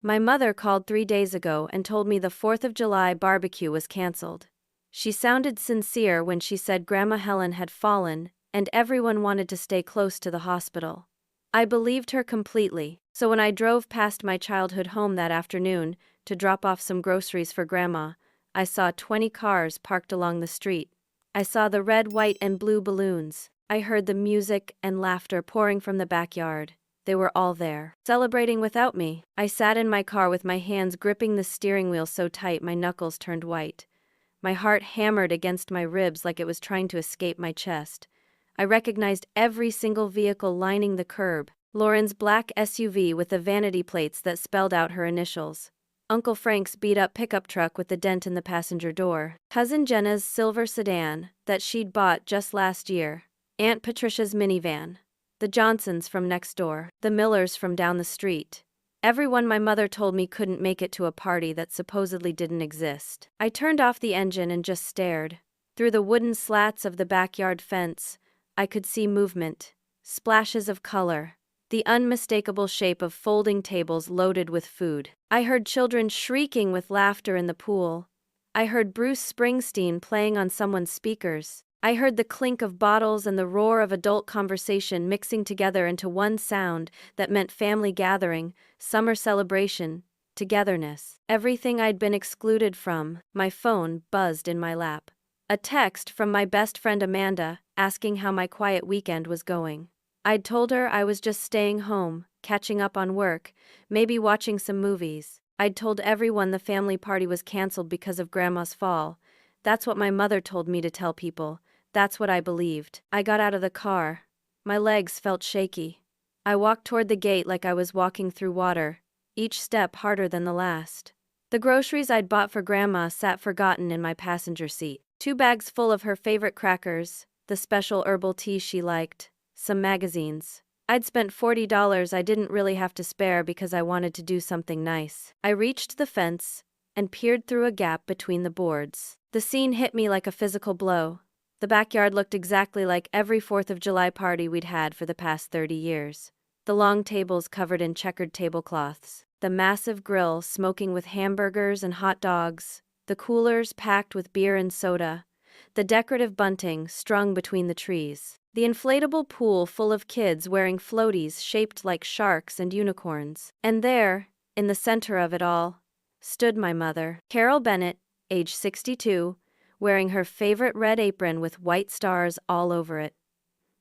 My mother called 3 days ago and told me the 4th of July barbecue was canceled. She sounded sincere when she said Grandma Helen had fallen, and everyone wanted to stay close to the hospital. I believed her completely, so when I drove past my childhood home that afternoon to drop off some groceries for Grandma, I saw 20 cars parked along the street. I saw the red, white, and blue balloons. I heard the music and laughter pouring from the backyard. They were all there, celebrating without me. I sat in my car with my hands gripping the steering wheel so tight my knuckles turned white. My heart hammered against my ribs like it was trying to escape my chest. I recognized every single vehicle lining the curb. Lauren's black SUV with the vanity plates that spelled out her initials. Uncle Frank's beat-up pickup truck with the dent in the passenger door. Cousin Jenna's silver sedan that she'd bought just last year. Aunt Patricia's minivan. The Johnsons from next door. The Millers from down the street. Everyone my mother told me couldn't make it to a party that supposedly didn't exist. I turned off the engine and just stared. Through the wooden slats of the backyard fence, I could see movement, splashes of color, the unmistakable shape of folding tables loaded with food. I heard children shrieking with laughter in the pool. I heard Bruce Springsteen playing on someone's speakers. I heard the clink of bottles and the roar of adult conversation mixing together into one sound that meant family gathering, summer celebration, togetherness. Everything I'd been excluded from. My phone buzzed in my lap. A text from my best friend Amanda, asking how my quiet weekend was going. I'd told her I was just staying home, catching up on work, maybe watching some movies. I'd told everyone the family party was canceled because of Grandma's fall. That's what my mother told me to tell people. That's what I believed. I got out of the car. My legs felt shaky. I walked toward the gate like I was walking through water, each step harder than the last. The groceries I'd bought for Grandma sat forgotten in my passenger seat. 2 bags full of her favorite crackers, the special herbal tea she liked, some magazines. I'd spent $40 I didn't really have to spare because I wanted to do something nice. I reached the fence and peered through a gap between the boards. The scene hit me like a physical blow. The backyard looked exactly like every 4th of July party we'd had for the past 30 years. The long tables covered in checkered tablecloths, the massive grill smoking with hamburgers and hot dogs, the coolers packed with beer and soda, the decorative bunting strung between the trees, the inflatable pool full of kids wearing floaties shaped like sharks and unicorns. And there, in the center of it all, stood my mother, Carol Bennett, age 62, wearing her favorite red apron with white stars all over it.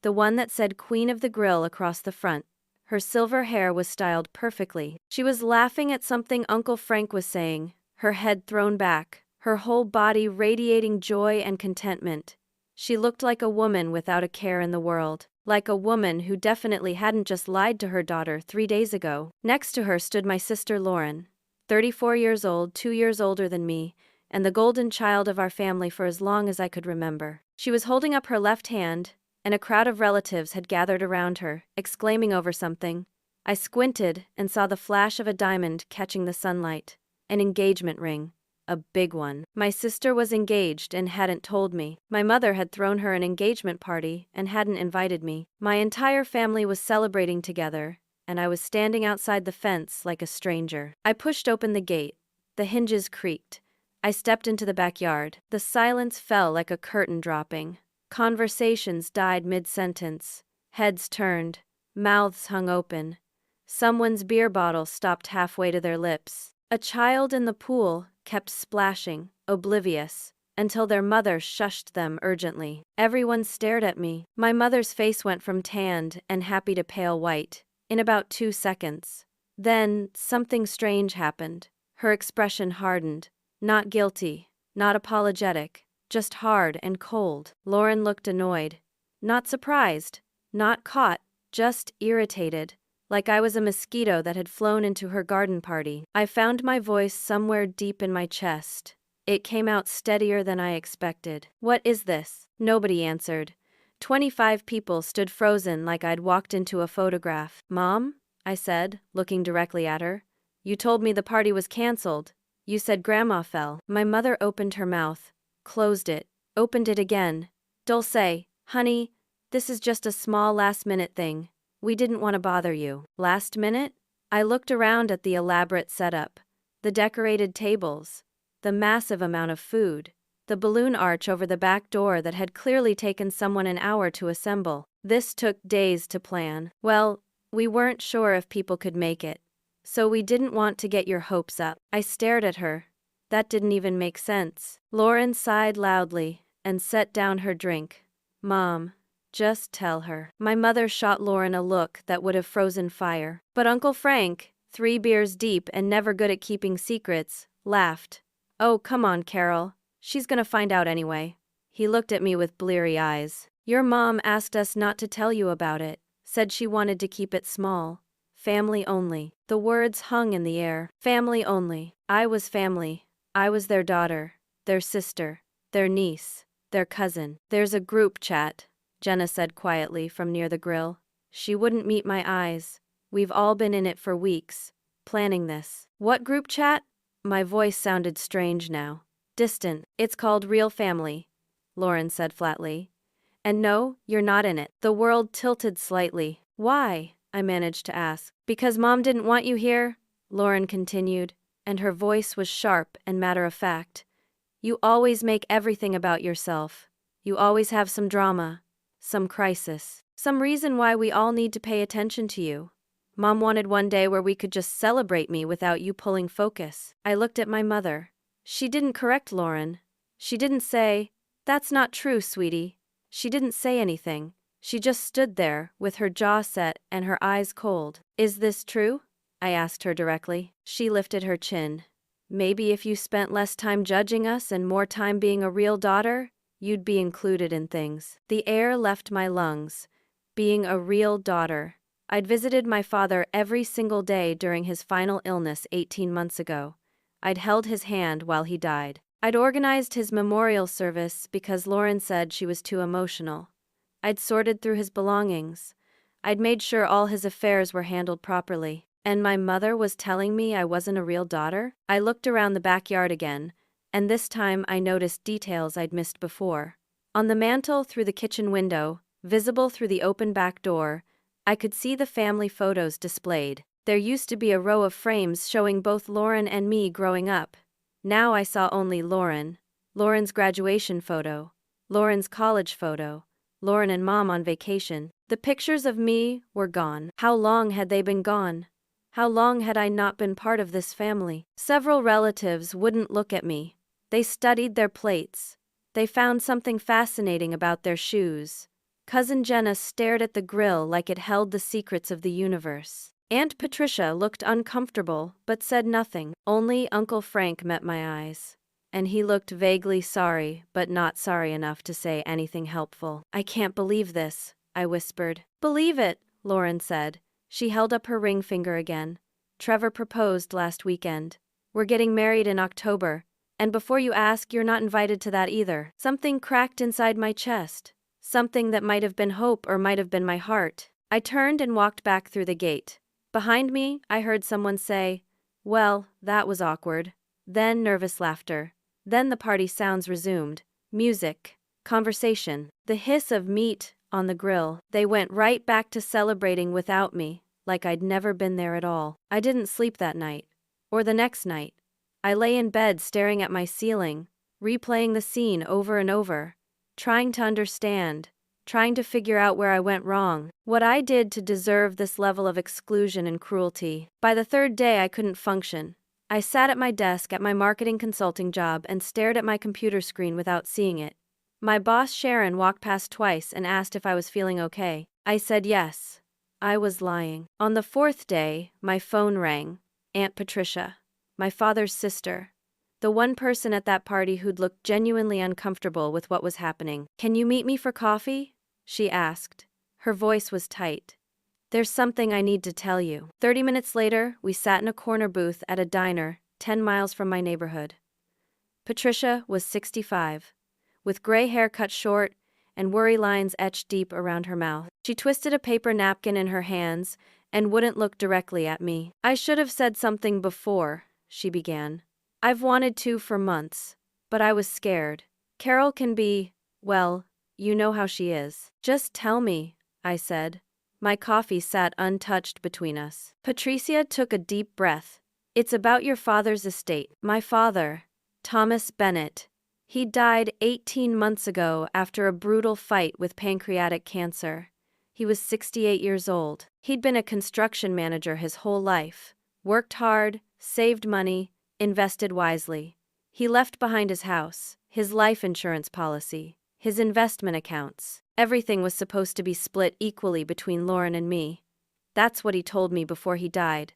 The one that said Queen of the Grill across the front. Her silver hair was styled perfectly. She was laughing at something Uncle Frank was saying, her head thrown back, her whole body radiating joy and contentment. She looked like a woman without a care in the world, like a woman who definitely hadn't just lied to her daughter 3 days ago. Next to her stood my sister Lauren, 34 years old, 2 years older than me, and the golden child of our family for as long as I could remember. She was holding up her left hand, and a crowd of relatives had gathered around her, exclaiming over something. I squinted and saw the flash of a diamond catching the sunlight. An engagement ring. A big one. My sister was engaged and hadn't told me. My mother had thrown her an engagement party and hadn't invited me. My entire family was celebrating together, and I was standing outside the fence like a stranger. I pushed open the gate. The hinges creaked. I stepped into the backyard. The silence fell like a curtain dropping. Conversations died mid-sentence. Heads turned. Mouths hung open. Someone's beer bottle stopped halfway to their lips. A child in the pool kept splashing, oblivious, until their mother shushed them urgently. Everyone stared at me. My mother's face went from tanned and happy to pale white in about 2 seconds. Then, something strange happened. Her expression hardened. Not guilty, not apologetic, just hard and cold. Lauren looked annoyed. Not surprised, not caught, just irritated, like I was a mosquito that had flown into her garden party. I found my voice somewhere deep in my chest. It came out steadier than I expected. What is this? Nobody answered. 25 people stood frozen like I'd walked into a photograph. Mom? I said, looking directly at her. You told me the party was canceled. You said Grandma fell. My mother opened her mouth, closed it, opened it again. Dulce, honey, this is just a small last-minute thing. We didn't want to bother you. Last minute? I looked around at the elaborate setup, the decorated tables, the massive amount of food, the balloon arch over the back door that had clearly taken someone an hour to assemble. This took days to plan. Well, we weren't sure if people could make it, so we didn't want to get your hopes up. I stared at her. That didn't even make sense. Lauren sighed loudly and set down her drink. Mom, just tell her. My mother shot Lauren a look that would have frozen fire. But Uncle Frank, 3 beers deep and never good at keeping secrets, laughed. Oh, come on, Carol. She's gonna find out anyway. He looked at me with bleary eyes. Your mom asked us not to tell you about it, said she wanted to keep it small. Family only. The words hung in the air. Family only. I was family. I was their daughter, their sister, their niece, their cousin. There's a group chat, Jenna said quietly from near the grill. She wouldn't meet my eyes. We've all been in it for weeks, planning this. What group chat? My voice sounded strange now. Distant. It's called Real Family, Lauren said flatly. And no, you're not in it. The world tilted slightly. Why? I managed to ask. Because Mom didn't want you here, Lauren continued, and her voice was sharp and matter-of-fact. You always make everything about yourself. You always have some drama, some crisis, some reason why we all need to pay attention to you. Mom wanted one day where we could just celebrate me without you pulling focus. I looked at my mother. She didn't correct Lauren. She didn't say, "That's not true, sweetie." She didn't say anything. She just stood there, with her jaw set and her eyes cold. Is this true? I asked her directly. She lifted her chin. Maybe if you spent less time judging us and more time being a real daughter, you'd be included in things. The air left my lungs. Being a real daughter. I'd visited my father every single day during his final illness 18 months ago. I'd held his hand while he died. I'd organized his memorial service because Lauren said she was too emotional. I'd sorted through his belongings. I'd made sure all his affairs were handled properly. And my mother was telling me I wasn't a real daughter? I looked around the backyard again, and this time I noticed details I'd missed before. On the mantel through the kitchen window, visible through the open back door, I could see the family photos displayed. There used to be a row of frames showing both Lauren and me growing up. Now I saw only Lauren, Lauren's graduation photo, Lauren's college photo, Lauren and Mom on vacation. The pictures of me were gone. How long had they been gone? How long had I not been part of this family? Several relatives wouldn't look at me. They studied their plates. They found something fascinating about their shoes. Cousin Jenna stared at the grill like it held the secrets of the universe. Aunt Patricia looked uncomfortable but said nothing. Only Uncle Frank met my eyes. And he looked vaguely sorry, but not sorry enough to say anything helpful. I can't believe this, I whispered. Believe it, Lauren said. She held up her ring finger again. Trevor proposed last weekend. We're getting married in October. And before you ask, you're not invited to that either. Something cracked inside my chest. Something that might have been hope or might have been my heart. I turned and walked back through the gate. Behind me, I heard someone say, "Well, that was awkward." Then nervous laughter. Then the party sounds resumed. Music. Conversation. The hiss of meat on the grill. They went right back to celebrating without me, like I'd never been there at all. I didn't sleep that night. Or the next night. I lay in bed staring at my ceiling, replaying the scene over and over, trying to understand, trying to figure out where I went wrong, what I did to deserve this level of exclusion and cruelty. By the third day I couldn't function. I sat at my desk at my marketing consulting job and stared at my computer screen without seeing it. My boss Sharon walked past twice and asked if I was feeling okay. I said yes. I was lying. On the fourth day, my phone rang. Aunt Patricia, my father's sister, the one person at that party who'd looked genuinely uncomfortable with what was happening. "Can you meet me for coffee?" she asked. Her voice was tight. "There's something I need to tell you." 30 minutes later, we sat in a corner booth at a diner 10 miles from my neighborhood. Patricia was 65, with gray hair cut short and worry lines etched deep around her mouth. She twisted a paper napkin in her hands and wouldn't look directly at me. "I should have said something before," she began. "I've wanted to for months, but I was scared. Carol can be, well, you know how she is." "Just tell me," I said. My coffee sat untouched between us. Patricia took a deep breath. It's about your father's estate. My father, Thomas Bennett. He died 18 months ago after a brutal fight with pancreatic cancer. He was 68 years old. He'd been a construction manager his whole life. Worked hard, saved money, invested wisely. He left behind his house, his life insurance policy, his investment accounts. Everything was supposed to be split equally between Lauren and me. That's what he told me before he died.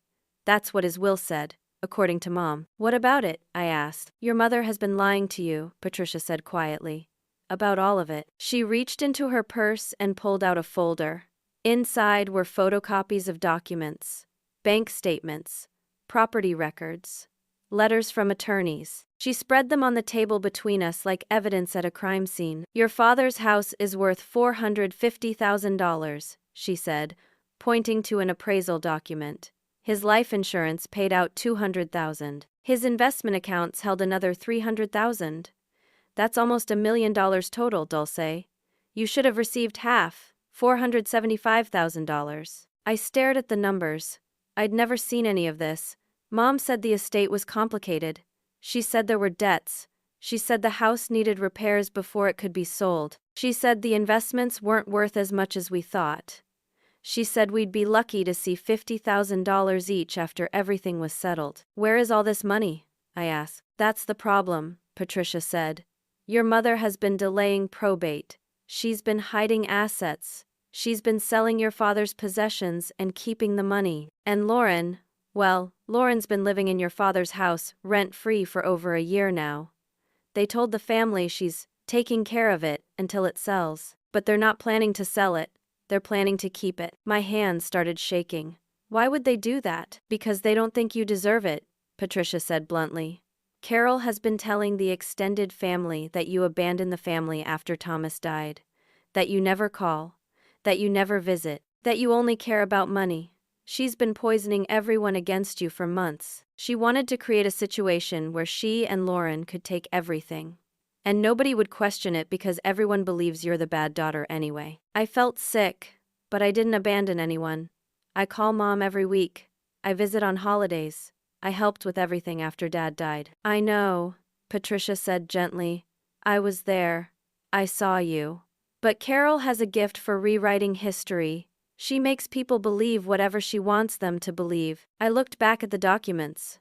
That's what his will said, according to Mom. What about it? I asked. Your mother has been lying to you, Patricia said quietly. About all of it. She reached into her purse and pulled out a folder. Inside were photocopies of documents, bank statements, property records, letters from attorneys. She spread them on the table between us like evidence at a crime scene. Your father's house is worth $450,000, she said, pointing to an appraisal document. His life insurance paid out $200,000. His investment accounts held another $300,000. That's almost $1 million total, Dulce. You should have received half, $475,000. I stared at the numbers. I'd never seen any of this. Mom said the estate was complicated. She said there were debts. She said the house needed repairs before it could be sold. She said the investments weren't worth as much as we thought. She said we'd be lucky to see $50,000 each after everything was settled. Where is all this money? I asked. That's the problem, Patricia said. Your mother has been delaying probate. She's been hiding assets. She's been selling your father's possessions and keeping the money. And Lauren, well, Lauren's been living in your father's house rent-free for over a year now. They told the family she's taking care of it until it sells. But they're not planning to sell it. They're planning to keep it. My hands started shaking. Why would they do that? Because they don't think you deserve it, Patricia said bluntly. Carol has been telling the extended family that you abandoned the family after Thomas died. That you never call. That you never visit. That you only care about money. She's been poisoning everyone against you for months. She wanted to create a situation where she and Lauren could take everything. And nobody would question it because everyone believes you're the bad daughter anyway. I felt sick, but I didn't abandon anyone. I call Mom every week. I visit on holidays. I helped with everything after Dad died. I know, Patricia said gently. I was there. I saw you. But Carol has a gift for rewriting history. She makes people believe whatever she wants them to believe. I looked back at the documents.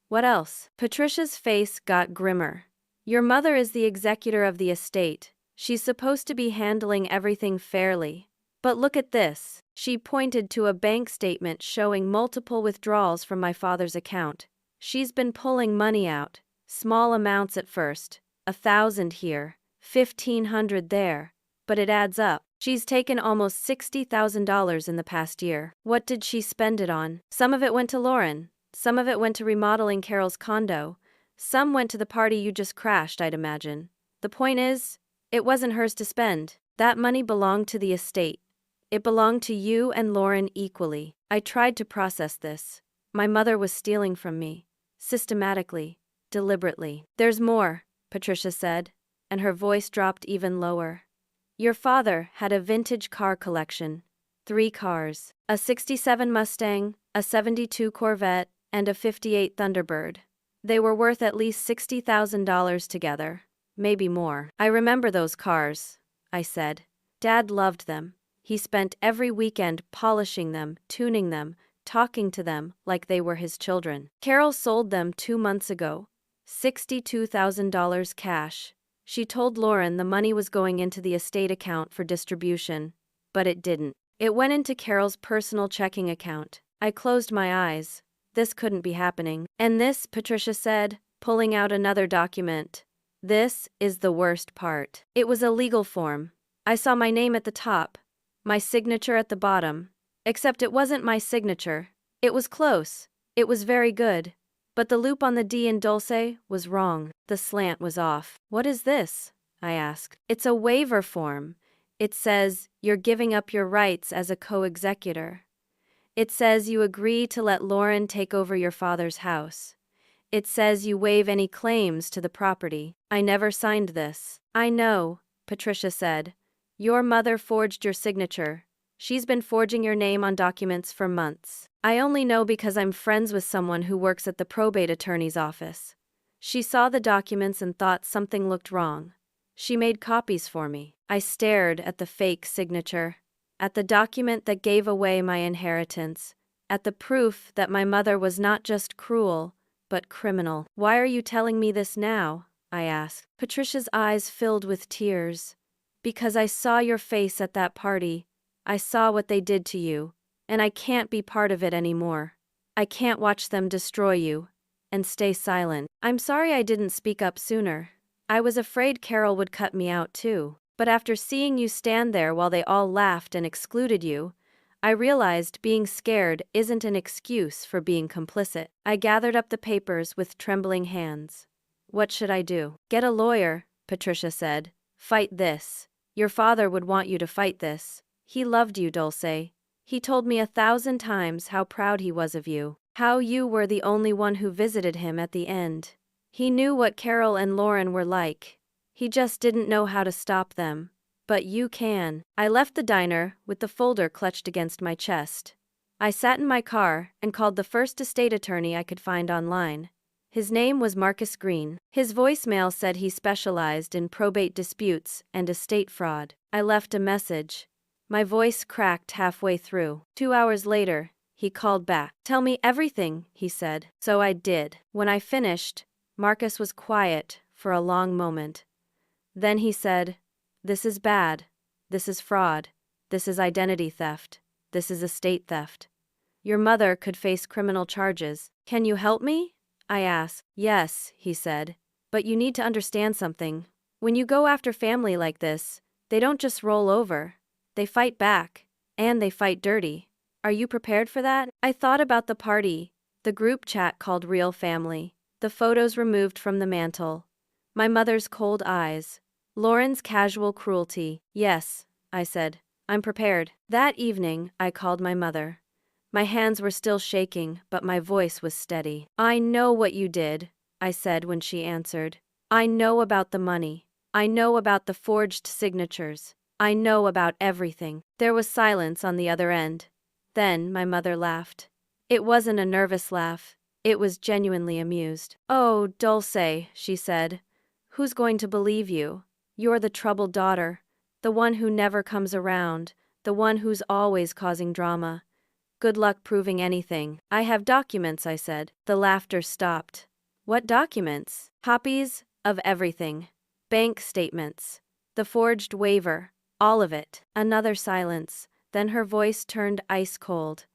What else? Patricia's face got grimmer. Your mother is the executor of the estate. She's supposed to be handling everything fairly. But look at this. She pointed to a bank statement showing multiple withdrawals from my father's account. She's been pulling money out. Small amounts at first. 1,000 here, 1,500 there. But it adds up. She's taken almost $60,000 in the past year. What did she spend it on? Some of it went to Lauren. Some of it went to remodeling Carol's condo. Some went to the party you just crashed, I'd imagine. The point is, it wasn't hers to spend. That money belonged to the estate. It belonged to you and Lauren equally. I tried to process this. My mother was stealing from me. Systematically. Deliberately. There's more, Patricia said, and her voice dropped even lower. Your father had a vintage car collection. 3 cars. A '67 Mustang, a '72 Corvette, and a '58 Thunderbird. They were worth at least $60,000 together. Maybe more. I remember those cars, I said. Dad loved them. He spent every weekend polishing them, tuning them, talking to them like they were his children. Carol sold them 2 months ago. $62,000 cash. She told Lauren the money was going into the estate account for distribution, but it didn't. It went into Carol's personal checking account. I closed my eyes. This couldn't be happening. And this, Patricia said, pulling out another document. This is the worst part. It was a legal form. I saw my name at the top, my signature at the bottom. Except it wasn't my signature. It was close. It was very good. But the loop on the D in Dulce was wrong. The slant was off. What is this? I asked. It's a waiver form. It says you're giving up your rights as a co-executor. It says you agree to let Lauren take over your father's house. It says you waive any claims to the property. I never signed this. I know, Patricia said. Your mother forged your signature. She's been forging your name on documents for months. I only know because I'm friends with someone who works at the probate attorney's office. She saw the documents and thought something looked wrong. She made copies for me. I stared at the fake signature, at the document that gave away my inheritance, at the proof that my mother was not just cruel, but criminal. Why are you telling me this now? I asked. Patricia's eyes filled with tears. Because I saw your face at that party. I saw what they did to you, and I can't be part of it anymore. I can't watch them destroy you and stay silent. I'm sorry I didn't speak up sooner. I was afraid Carol would cut me out too. But after seeing you stand there while they all laughed and excluded you, I realized being scared isn't an excuse for being complicit. I gathered up the papers with trembling hands. What should I do? Get a lawyer, Patricia said. Fight this. Your father would want you to fight this. He loved you, Dulce. He told me 1,000 times how proud he was of you, how you were the only one who visited him at the end. He knew what Carol and Lauren were like. He just didn't know how to stop them. But you can. I left the diner with the folder clutched against my chest. I sat in my car and called the first estate attorney I could find online. His name was Marcus Green. His voicemail said he specialized in probate disputes and estate fraud. I left a message. My voice cracked halfway through. 2 hours later, he called back. Tell me everything, he said. So I did. When I finished, Marcus was quiet for a long moment. Then he said, "This is bad. This is fraud. This is identity theft. This is estate theft. Your mother could face criminal charges. Can you help me?" I asked. "Yes," he said. "But you need to understand something. When you go after family like this, they don't just roll over. They fight back. And they fight dirty. Are you prepared for that?" I thought about the party, the group chat called Real Family, the photos removed from the mantle, my mother's cold eyes, Lauren's casual cruelty. "Yes," I said. "I'm prepared." That evening, I called my mother. My hands were still shaking, but my voice was steady. "I know what you did," I said when she answered. "I know about the money. I know about the forged signatures. I know about everything." There was silence on the other end. Then my mother laughed. It wasn't a nervous laugh. It was genuinely amused. "Oh, Dulce," she said. "Who's going to believe you? You're the troubled daughter, the one who never comes around, the one who's always causing drama. Good luck proving anything." "I have documents," I said. The laughter stopped. "What documents?" "Copies of everything. Bank statements. The forged waiver. All of it." Another silence. Then her voice turned ice cold.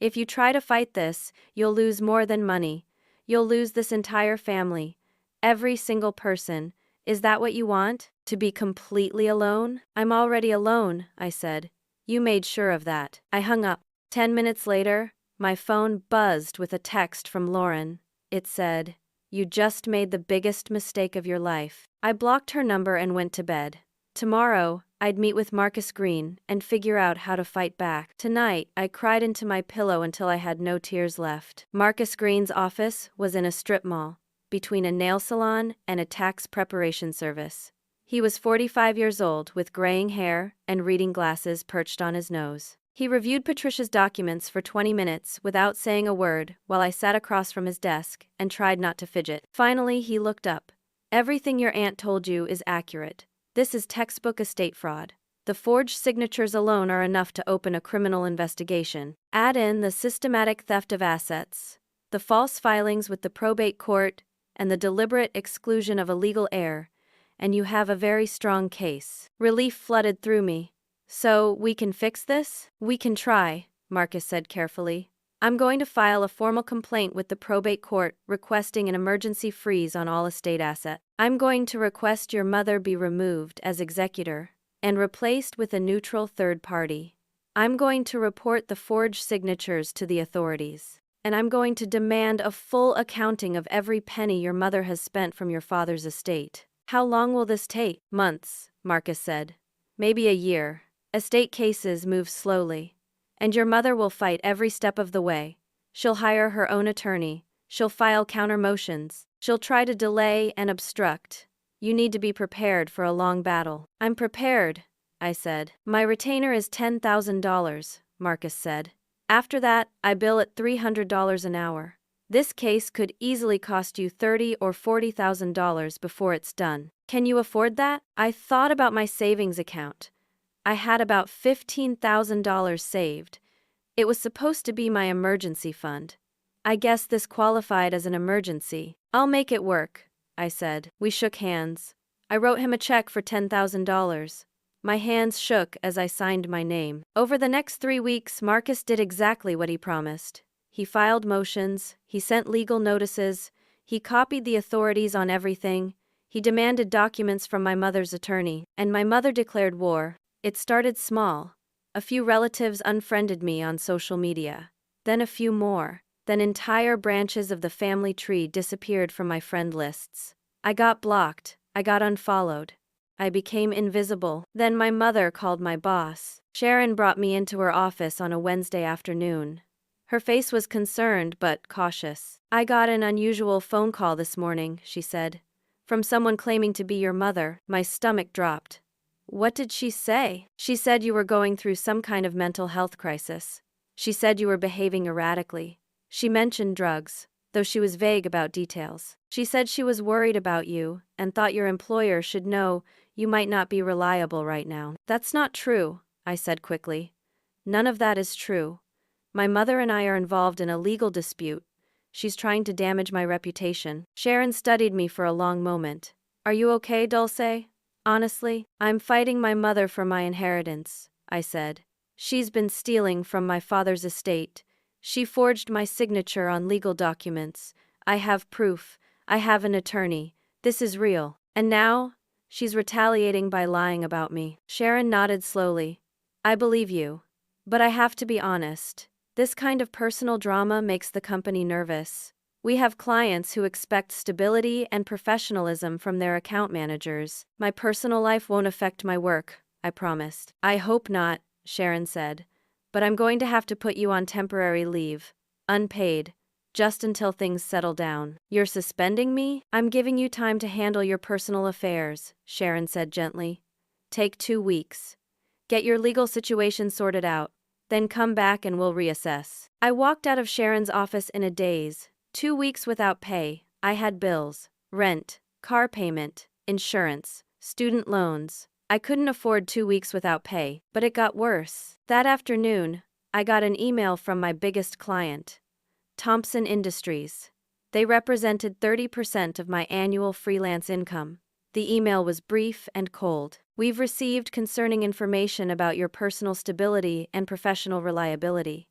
"If you try to fight this, you'll lose more than money. You'll lose this entire family. Every single person. Is that what you want? To be completely alone?" "I'm already alone," I said. "You made sure of that." I hung up. 10 minutes later, my phone buzzed with a text from Lauren. It said, "You just made the biggest mistake of your life." I blocked her number and went to bed. Tomorrow, I'd meet with Marcus Green and figure out how to fight back. Tonight, I cried into my pillow until I had no tears left. Marcus Green's office was in a strip mall, between a nail salon and a tax preparation service. He was 45 years old with graying hair and reading glasses perched on his nose. He reviewed Patricia's documents for 20 minutes without saying a word while I sat across from his desk and tried not to fidget. Finally, he looked up. "Everything your aunt told you is accurate. This is textbook estate fraud. The forged signatures alone are enough to open a criminal investigation. Add in the systematic theft of assets, the false filings with the probate court, and the deliberate exclusion of a legal heir, and you have a very strong case." Relief flooded through me. "So, we can fix this?" "We can try," Marcus said carefully. "I'm going to file a formal complaint with the probate court requesting an emergency freeze on all estate assets. I'm going to request your mother be removed as executor and replaced with a neutral third party. I'm going to report the forged signatures to the authorities. And I'm going to demand a full accounting of every penny your mother has spent from your father's estate." "How long will this take?" "Months," Marcus said. "Maybe a year. Estate cases move slowly. And your mother will fight every step of the way. She'll hire her own attorney. She'll file counter motions. She'll try to delay and obstruct. You need to be prepared for a long battle." "I'm prepared," I said. My retainer is $10,000, Marcus said. After that, I bill at $300 an hour. This case could easily cost you $30,000 or $40,000 before it's done. Can you afford that? I thought about my savings account. I had about $15,000 saved. It was supposed to be my emergency fund. I guess this qualified as an emergency. I'll make it work, I said. We shook hands. I wrote him a check for $10,000. My hands shook as I signed my name. Over the next 3 weeks, Marcus did exactly what he promised. He filed motions, he sent legal notices, he copied the authorities on everything, he demanded documents from my mother's attorney, and my mother declared war. It started small. A few relatives unfriended me on social media. Then a few more. Then entire branches of the family tree disappeared from my friend lists. I got blocked. I got unfollowed. I became invisible. Then my mother called my boss. Sharon brought me into her office on a Wednesday afternoon. Her face was concerned but cautious. I got an unusual phone call this morning, she said. From someone claiming to be your mother. My stomach dropped. What did she say? She said you were going through some kind of mental health crisis. She said you were behaving erratically. She mentioned drugs, though she was vague about details. She said she was worried about you and thought your employer should know you might not be reliable right now. That's not true, I said quickly. None of that is true. My mother and I are involved in a legal dispute. She's trying to damage my reputation. Sharon studied me for a long moment. Are you okay, Dulce? Honestly, I'm fighting my mother for my inheritance, I said. She's been stealing from my father's estate. She forged my signature on legal documents. I have proof. I have an attorney. This is real. And now, she's retaliating by lying about me. Sharon nodded slowly. I believe you. But I have to be honest. This kind of personal drama makes the company nervous. We have clients who expect stability and professionalism from their account managers. My personal life won't affect my work, I promised. I hope not, Sharon said. But I'm going to have to put you on temporary leave. Unpaid. Just until things settle down. You're suspending me? I'm giving you time to handle your personal affairs, Sharon said gently. Take 2 weeks. Get your legal situation sorted out. Then come back and we'll reassess. I walked out of Sharon's office in a daze. 2 weeks without pay. I had bills, rent, car payment, insurance, student loans. I couldn't afford 2 weeks without pay, but it got worse. That afternoon, I got an email from my biggest client, Thompson Industries. They represented 30% of my annual freelance income. The email was brief and cold. We've received concerning information about your personal stability and professional reliability.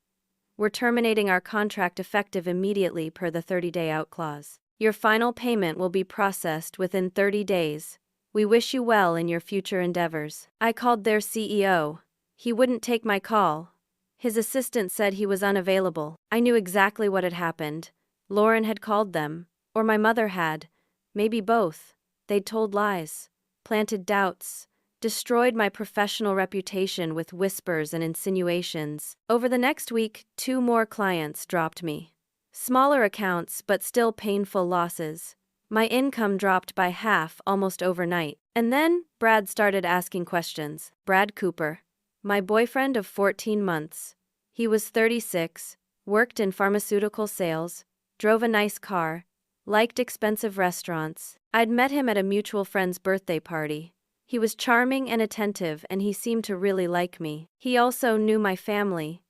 We're terminating our contract effective immediately per the 30-day out clause. Your final payment will be processed within 30 days. We wish you well in your future endeavors. I called their CEO. He wouldn't take my call. His assistant said he was unavailable. I knew exactly what had happened. Lauren had called them, or my mother had. Maybe both. They'd told lies, planted doubts, destroyed my professional reputation with whispers and insinuations. Over the next week, 2 more clients dropped me. Smaller accounts, but still painful losses. My income dropped by half almost overnight. And then, Brad started asking questions. Brad Cooper. My boyfriend of 14 months. He was 36, worked in pharmaceutical sales, drove a nice car, liked expensive restaurants. I'd met him at a mutual friend's birthday party. He was charming and attentive, and he seemed to really like me. He also knew my family.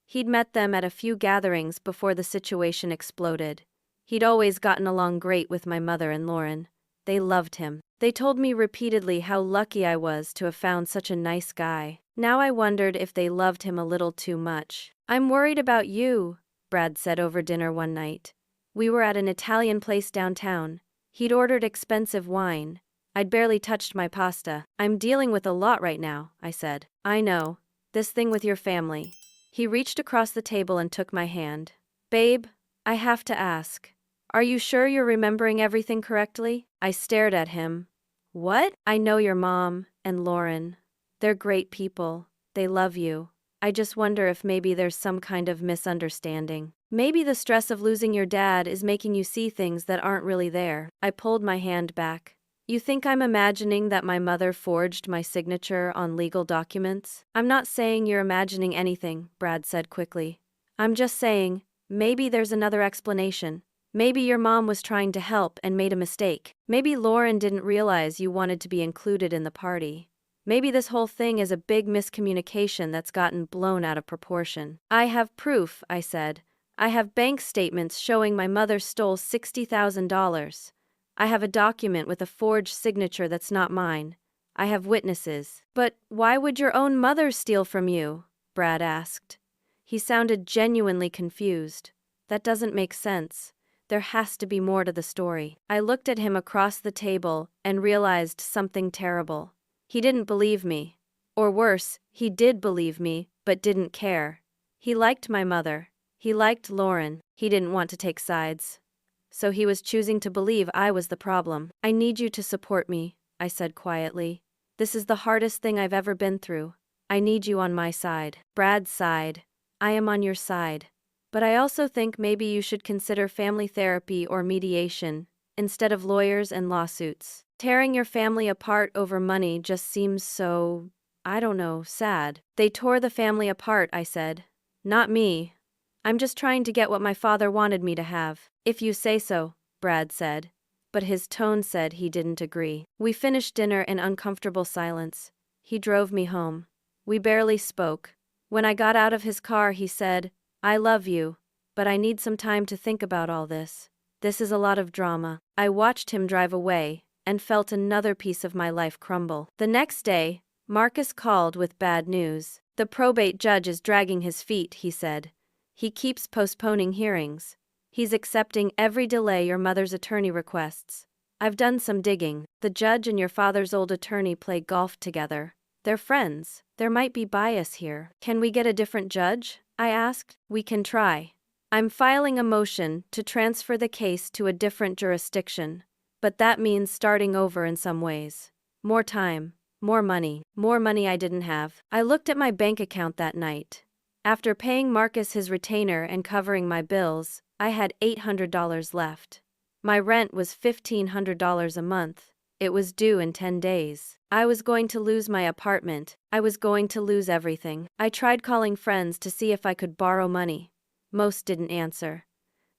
He'd met them at a few gatherings before the situation exploded. He'd always gotten along great with my mother and Lauren. They loved him. They told me repeatedly how lucky I was to have found such a nice guy. Now I wondered if they loved him a little too much. I'm worried about you, Brad said over dinner one night. We were at an Italian place downtown. He'd ordered expensive wine. I'd barely touched my pasta. I'm dealing with a lot right now, I said. I know. This thing with your family. He reached across the table and took my hand. Babe, I have to ask. Are you sure you're remembering everything correctly? I stared at him. What? I know your mom and Lauren. They're great people. They love you. I just wonder if maybe there's some kind of misunderstanding. Maybe the stress of losing your dad is making you see things that aren't really there. I pulled my hand back. You think I'm imagining that my mother forged my signature on legal documents? I'm not saying you're imagining anything, Brad said quickly. I'm just saying, maybe there's another explanation. Maybe your mom was trying to help and made a mistake. Maybe Lauren didn't realize you wanted to be included in the party. Maybe this whole thing is a big miscommunication that's gotten blown out of proportion. I have proof, I said. I have bank statements showing my mother stole $60,000. I have a document with a forged signature that's not mine. I have witnesses. But why would your own mother steal from you? Brad asked. He sounded genuinely confused. That doesn't make sense. There has to be more to the story. I looked at him across the table and realized something terrible. He didn't believe me. Or worse, he did believe me, but didn't care. He liked my mother. He liked Lauren. He didn't want to take sides. So he was choosing to believe I was the problem. I need you to support me, I said quietly. This is the hardest thing I've ever been through. I need you on my side. Brad sighed. I am on your side. But I also think maybe you should consider family therapy or mediation, instead of lawyers and lawsuits. Tearing your family apart over money just seems so, I don't know, sad. They tore the family apart, I said. Not me. I'm just trying to get what my father wanted me to have. If you say so, Brad said. But his tone said he didn't agree. We finished dinner in uncomfortable silence. He drove me home. We barely spoke. When I got out of his car, he said, I love you, but I need some time to think about all this. This is a lot of drama. I watched him drive away and felt another piece of my life crumble. The next day, Marcus called with bad news. The probate judge is dragging his feet, he said. He keeps postponing hearings. He's accepting every delay your mother's attorney requests. I've done some digging. The judge and your father's old attorney play golf together. They're friends. There might be bias here. Can we get a different judge? I asked. We can try. I'm filing a motion to transfer the case to a different jurisdiction. But that means starting over in some ways. More time. More money I didn't have. I looked at my bank account that night. After paying Marcus his retainer and covering my bills, I had $800 left. My rent was $1,500 a month. It was due in 10 days. I was going to lose my apartment. I was going to lose everything. I tried calling friends to see if I could borrow money. Most didn't answer.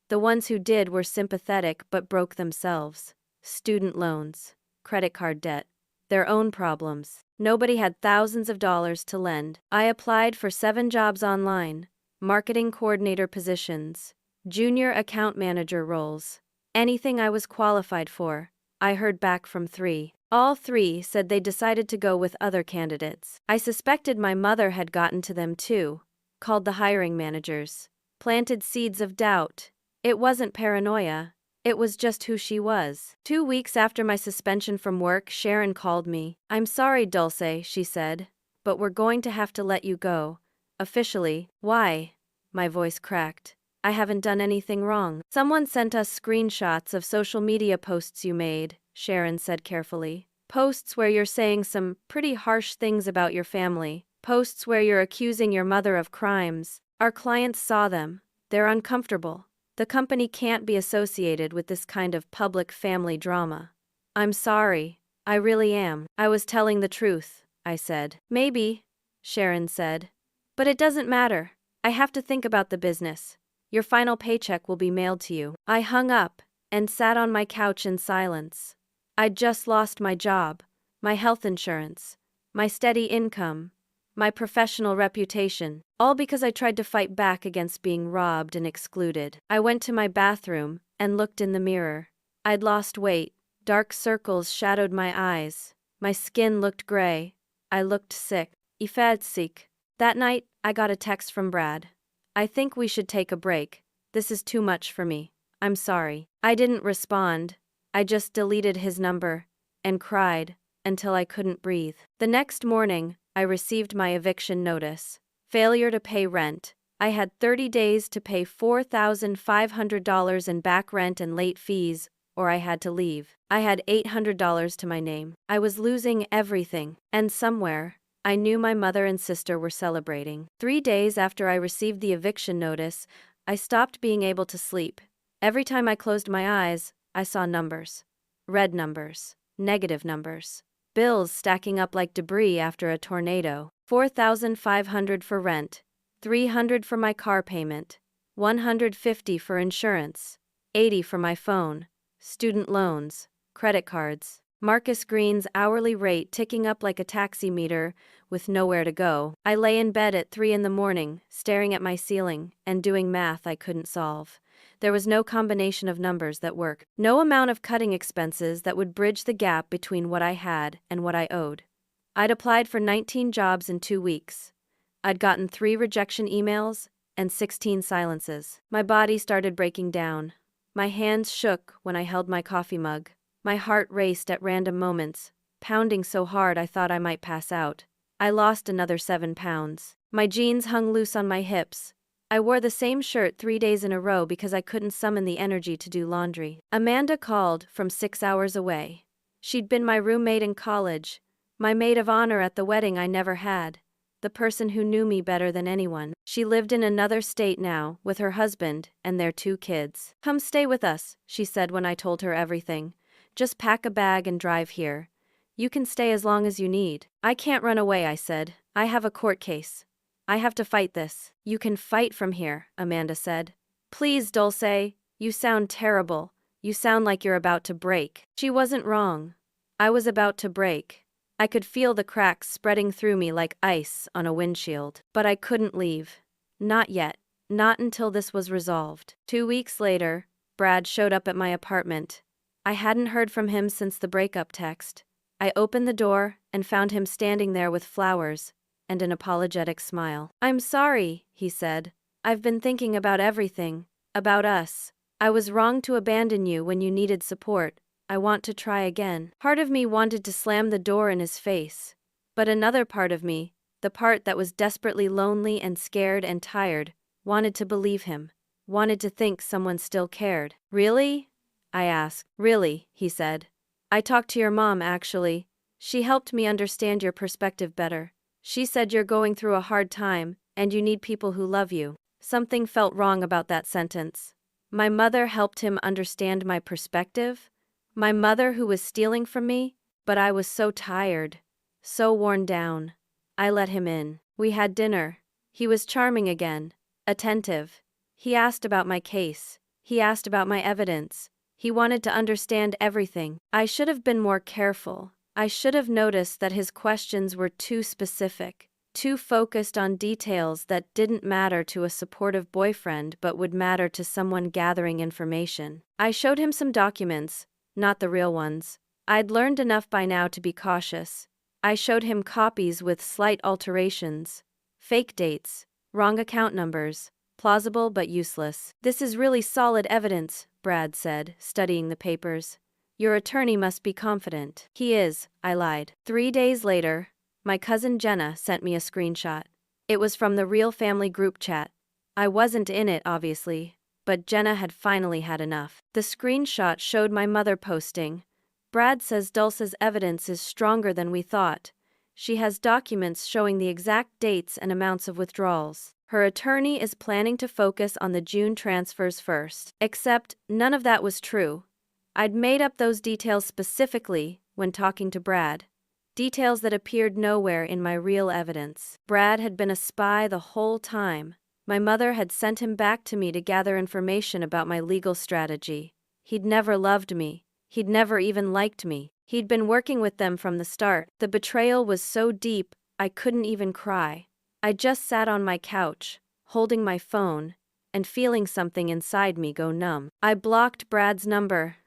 The ones who did were sympathetic but broke themselves. Student loans, credit card debt, their own problems. Nobody had thousands of dollars to lend. I applied for 7 jobs online, marketing coordinator positions, junior account manager roles. Anything I was qualified for. I heard back from 3. All 3 said they decided to go with other candidates. I suspected my mother had gotten to them too, called the hiring managers, planted seeds of doubt. It wasn't paranoia. It was just who she was. 2 weeks after my suspension from work, Sharon called me. I'm sorry, Dulce, she said, but we're going to have to let you go. Officially. Why? My voice cracked. I haven't done anything wrong. Someone sent us screenshots of social media posts you made, Sharon said carefully. Posts where you're saying some pretty harsh things about your family. Posts where you're accusing your mother of crimes. Our clients saw them. They're uncomfortable. The company can't be associated with this kind of public family drama. I'm sorry. I really am. I was telling the truth, I said. Maybe, Sharon said. But it doesn't matter. I have to think about the business. Your final paycheck will be mailed to you. I hung up and sat on my couch in silence. I'd just lost my job, my health insurance, my steady income, my professional reputation, all because I tried to fight back against being robbed and excluded. I went to my bathroom and looked in the mirror. I'd lost weight. Dark circles shadowed my eyes. My skin looked gray. I looked sick. I felt sick. That night, I got a text from Brad. I think we should take a break. This is too much for me. I'm sorry. I didn't respond. I just deleted his number and cried until I couldn't breathe. The next morning, I received my eviction notice. Failure to pay rent. I had 30 days to pay $4,500 in back rent and late fees, or I had to leave. I had $800 to my name. I was losing everything, and somewhere, I knew my mother and sister were celebrating. 3 days after I received the eviction notice, I stopped being able to sleep. Every time I closed my eyes, I saw numbers. Red numbers. negative numbers. Bills stacking up like debris after a tornado. $4,500 for rent, $300 for my car payment, $150 for insurance, $80 for my phone, student loans, credit cards. Marcus Green's hourly rate ticking up like a taxi meter with nowhere to go. I lay in bed at 3 in the morning, staring at my ceiling and doing math I couldn't solve. There was no combination of numbers that worked. No amount of cutting expenses that would bridge the gap between what I had and what I owed. I'd applied for 19 jobs in 2 weeks. I'd gotten 3 rejection emails and 16 silences. My body started breaking down. My hands shook when I held my coffee mug. My heart raced at random moments, pounding so hard I thought I might pass out. I lost another 7 pounds. My jeans hung loose on my hips. I wore the same shirt 3 days in a row because I couldn't summon the energy to do laundry. Amanda called from 6 hours away. She'd been my roommate in college, my maid of honor at the wedding I never had, the person who knew me better than anyone. She lived in another state now, with her husband and their 2 kids. "Come stay with us," she said when I told her everything. "Just pack a bag and drive here. You can stay as long as you need." "I can't run away," I said. "I have a court case. I have to fight this." "You can fight from here," Amanda said. "Please, Dulce, you sound terrible. You sound like you're about to break." She wasn't wrong. I was about to break. I could feel the cracks spreading through me like ice on a windshield. But I couldn't leave. Not yet. Not until this was resolved. 2 weeks later, Brad showed up at my apartment. I hadn't heard from him since the breakup text. I opened the door and found him standing there with flowers and an apologetic smile. "I'm sorry," he said. "I've been thinking about everything, about us. I was wrong to abandon you when you needed support. I want to try again." Part of me wanted to slam the door in his face, but another part of me, the part that was desperately lonely and scared and tired, wanted to believe him, wanted to think someone still cared. "Really?" I asked. "Really," he said. "I talked to your mom, actually. She helped me understand your perspective better. She said you're going through a hard time, and you need people who love you." Something felt wrong about that sentence. My mother helped him understand my perspective? My mother who was stealing from me? But I was so tired, so worn down. I let him in. We had dinner. He was charming again, attentive. He asked about my case. He asked about my evidence. He wanted to understand everything. I should have been more careful. I should have noticed that his questions were too specific, too focused on details that didn't matter to a supportive boyfriend but would matter to someone gathering information. I showed him some documents, not the real ones. I'd learned enough by now to be cautious. I showed him copies with slight alterations, fake dates, wrong account numbers, plausible but useless. "This is really solid evidence," Brad said, studying the papers. "Your attorney must be confident." "He is," I lied. 3 days later, my cousin Jenna sent me a screenshot. It was from the Real Family group chat. I wasn't in it, obviously, but Jenna had finally had enough. The screenshot showed my mother posting, "Brad says Dulce's evidence is stronger than we thought. She has documents showing the exact dates and amounts of withdrawals. Her attorney is planning to focus on the June transfers first." Except none of that was true. I'd made up those details specifically when talking to Brad. Details that appeared nowhere in my real evidence. Brad had been a spy the whole time. My mother had sent him back to me to gather information about my legal strategy. He'd never loved me. He'd never even liked me. He'd been working with them from the start. The betrayal was so deep, I couldn't even cry. I just sat on my couch, holding my phone, and feeling something inside me go numb. I blocked Brad's number.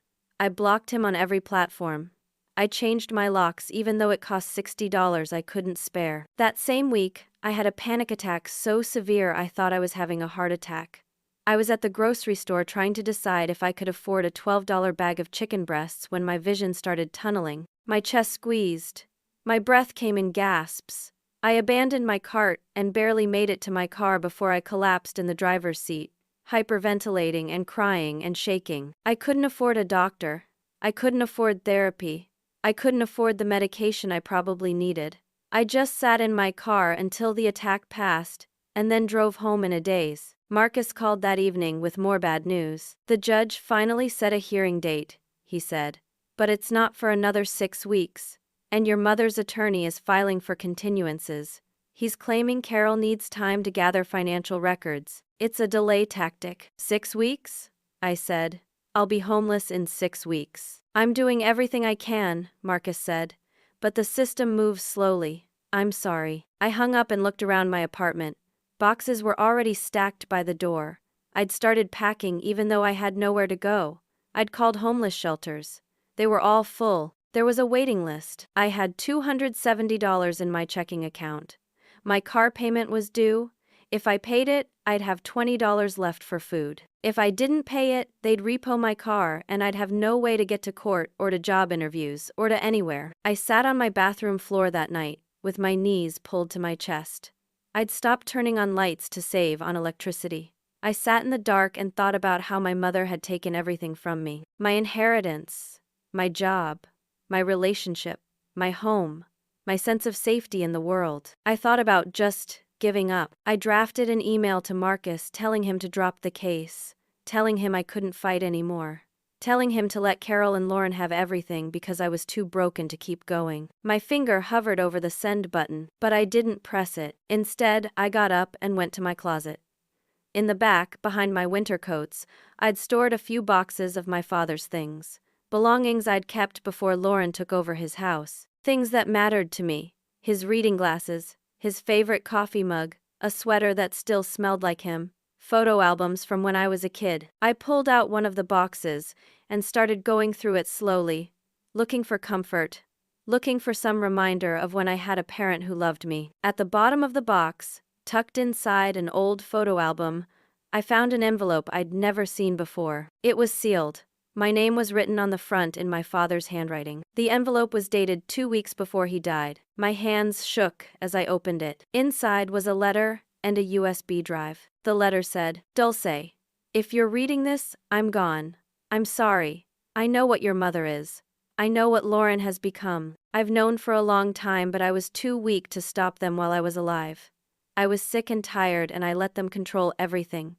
I blocked him on every platform. I changed my locks even though it cost $60 I couldn't spare. That same week, I had a panic attack so severe I thought I was having a heart attack. I was at the grocery store trying to decide if I could afford a $12 bag of chicken breasts when my vision started tunneling. My chest squeezed. My breath came in gasps. I abandoned my cart and barely made it to my car before I collapsed in the driver's seat, hyperventilating and crying and shaking. I couldn't afford a doctor. I couldn't afford therapy. I couldn't afford the medication I probably needed. I just sat in my car until the attack passed, and then drove home in a daze. Marcus called that evening with more bad news. "The judge finally set a hearing date," he said. But it's not for another 6 weeks. And your mother's attorney is filing for continuances. He's claiming Carol needs time to gather financial records. It's a delay tactic. 6 weeks? I said. I'll be homeless in 6 weeks. I'm doing everything I can, Marcus said. But the system moves slowly. I'm sorry. I hung up and looked around my apartment. Boxes were already stacked by the door. I'd started packing even though I had nowhere to go. I'd called homeless shelters. They were all full. There was a waiting list. I had $270 in my checking account. My car payment was due. If I paid it, I'd have $20 left for food. If I didn't pay it, they'd repo my car and I'd have no way to get to court or to job interviews or to anywhere. I sat on my bathroom floor that night, with my knees pulled to my chest. I'd stopped turning on lights to save on electricity. I sat in the dark and thought about how my mother had taken everything from me. My inheritance, my job, my relationship, my home, my sense of safety in the world. I thought about just giving up. I drafted an email to Marcus telling him to drop the case, telling him I couldn't fight anymore, telling him to let Carol and Lauren have everything because I was too broken to keep going. My finger hovered over the send button, but I didn't press it. Instead, I got up and went to my closet. In the back, behind my winter coats, I'd stored a few boxes of my father's things, belongings I'd kept before Lauren took over his house, things that mattered to me, his reading glasses, his favorite coffee mug, a sweater that still smelled like him, photo albums from when I was a kid. I pulled out one of the boxes and started going through it slowly, looking for comfort, looking for some reminder of when I had a parent who loved me. At the bottom of the box, tucked inside an old photo album, I found an envelope I'd never seen before. It was sealed. My name was written on the front in my father's handwriting. The envelope was dated 2 weeks before he died. My hands shook as I opened it. Inside was a letter and a USB drive. The letter said, "Dulce, if you're reading this, I'm gone. I'm sorry. I know what your mother is. I know what Lauren has become. I've known for a long time, but I was too weak to stop them while I was alive. I was sick and tired and I let them control everything.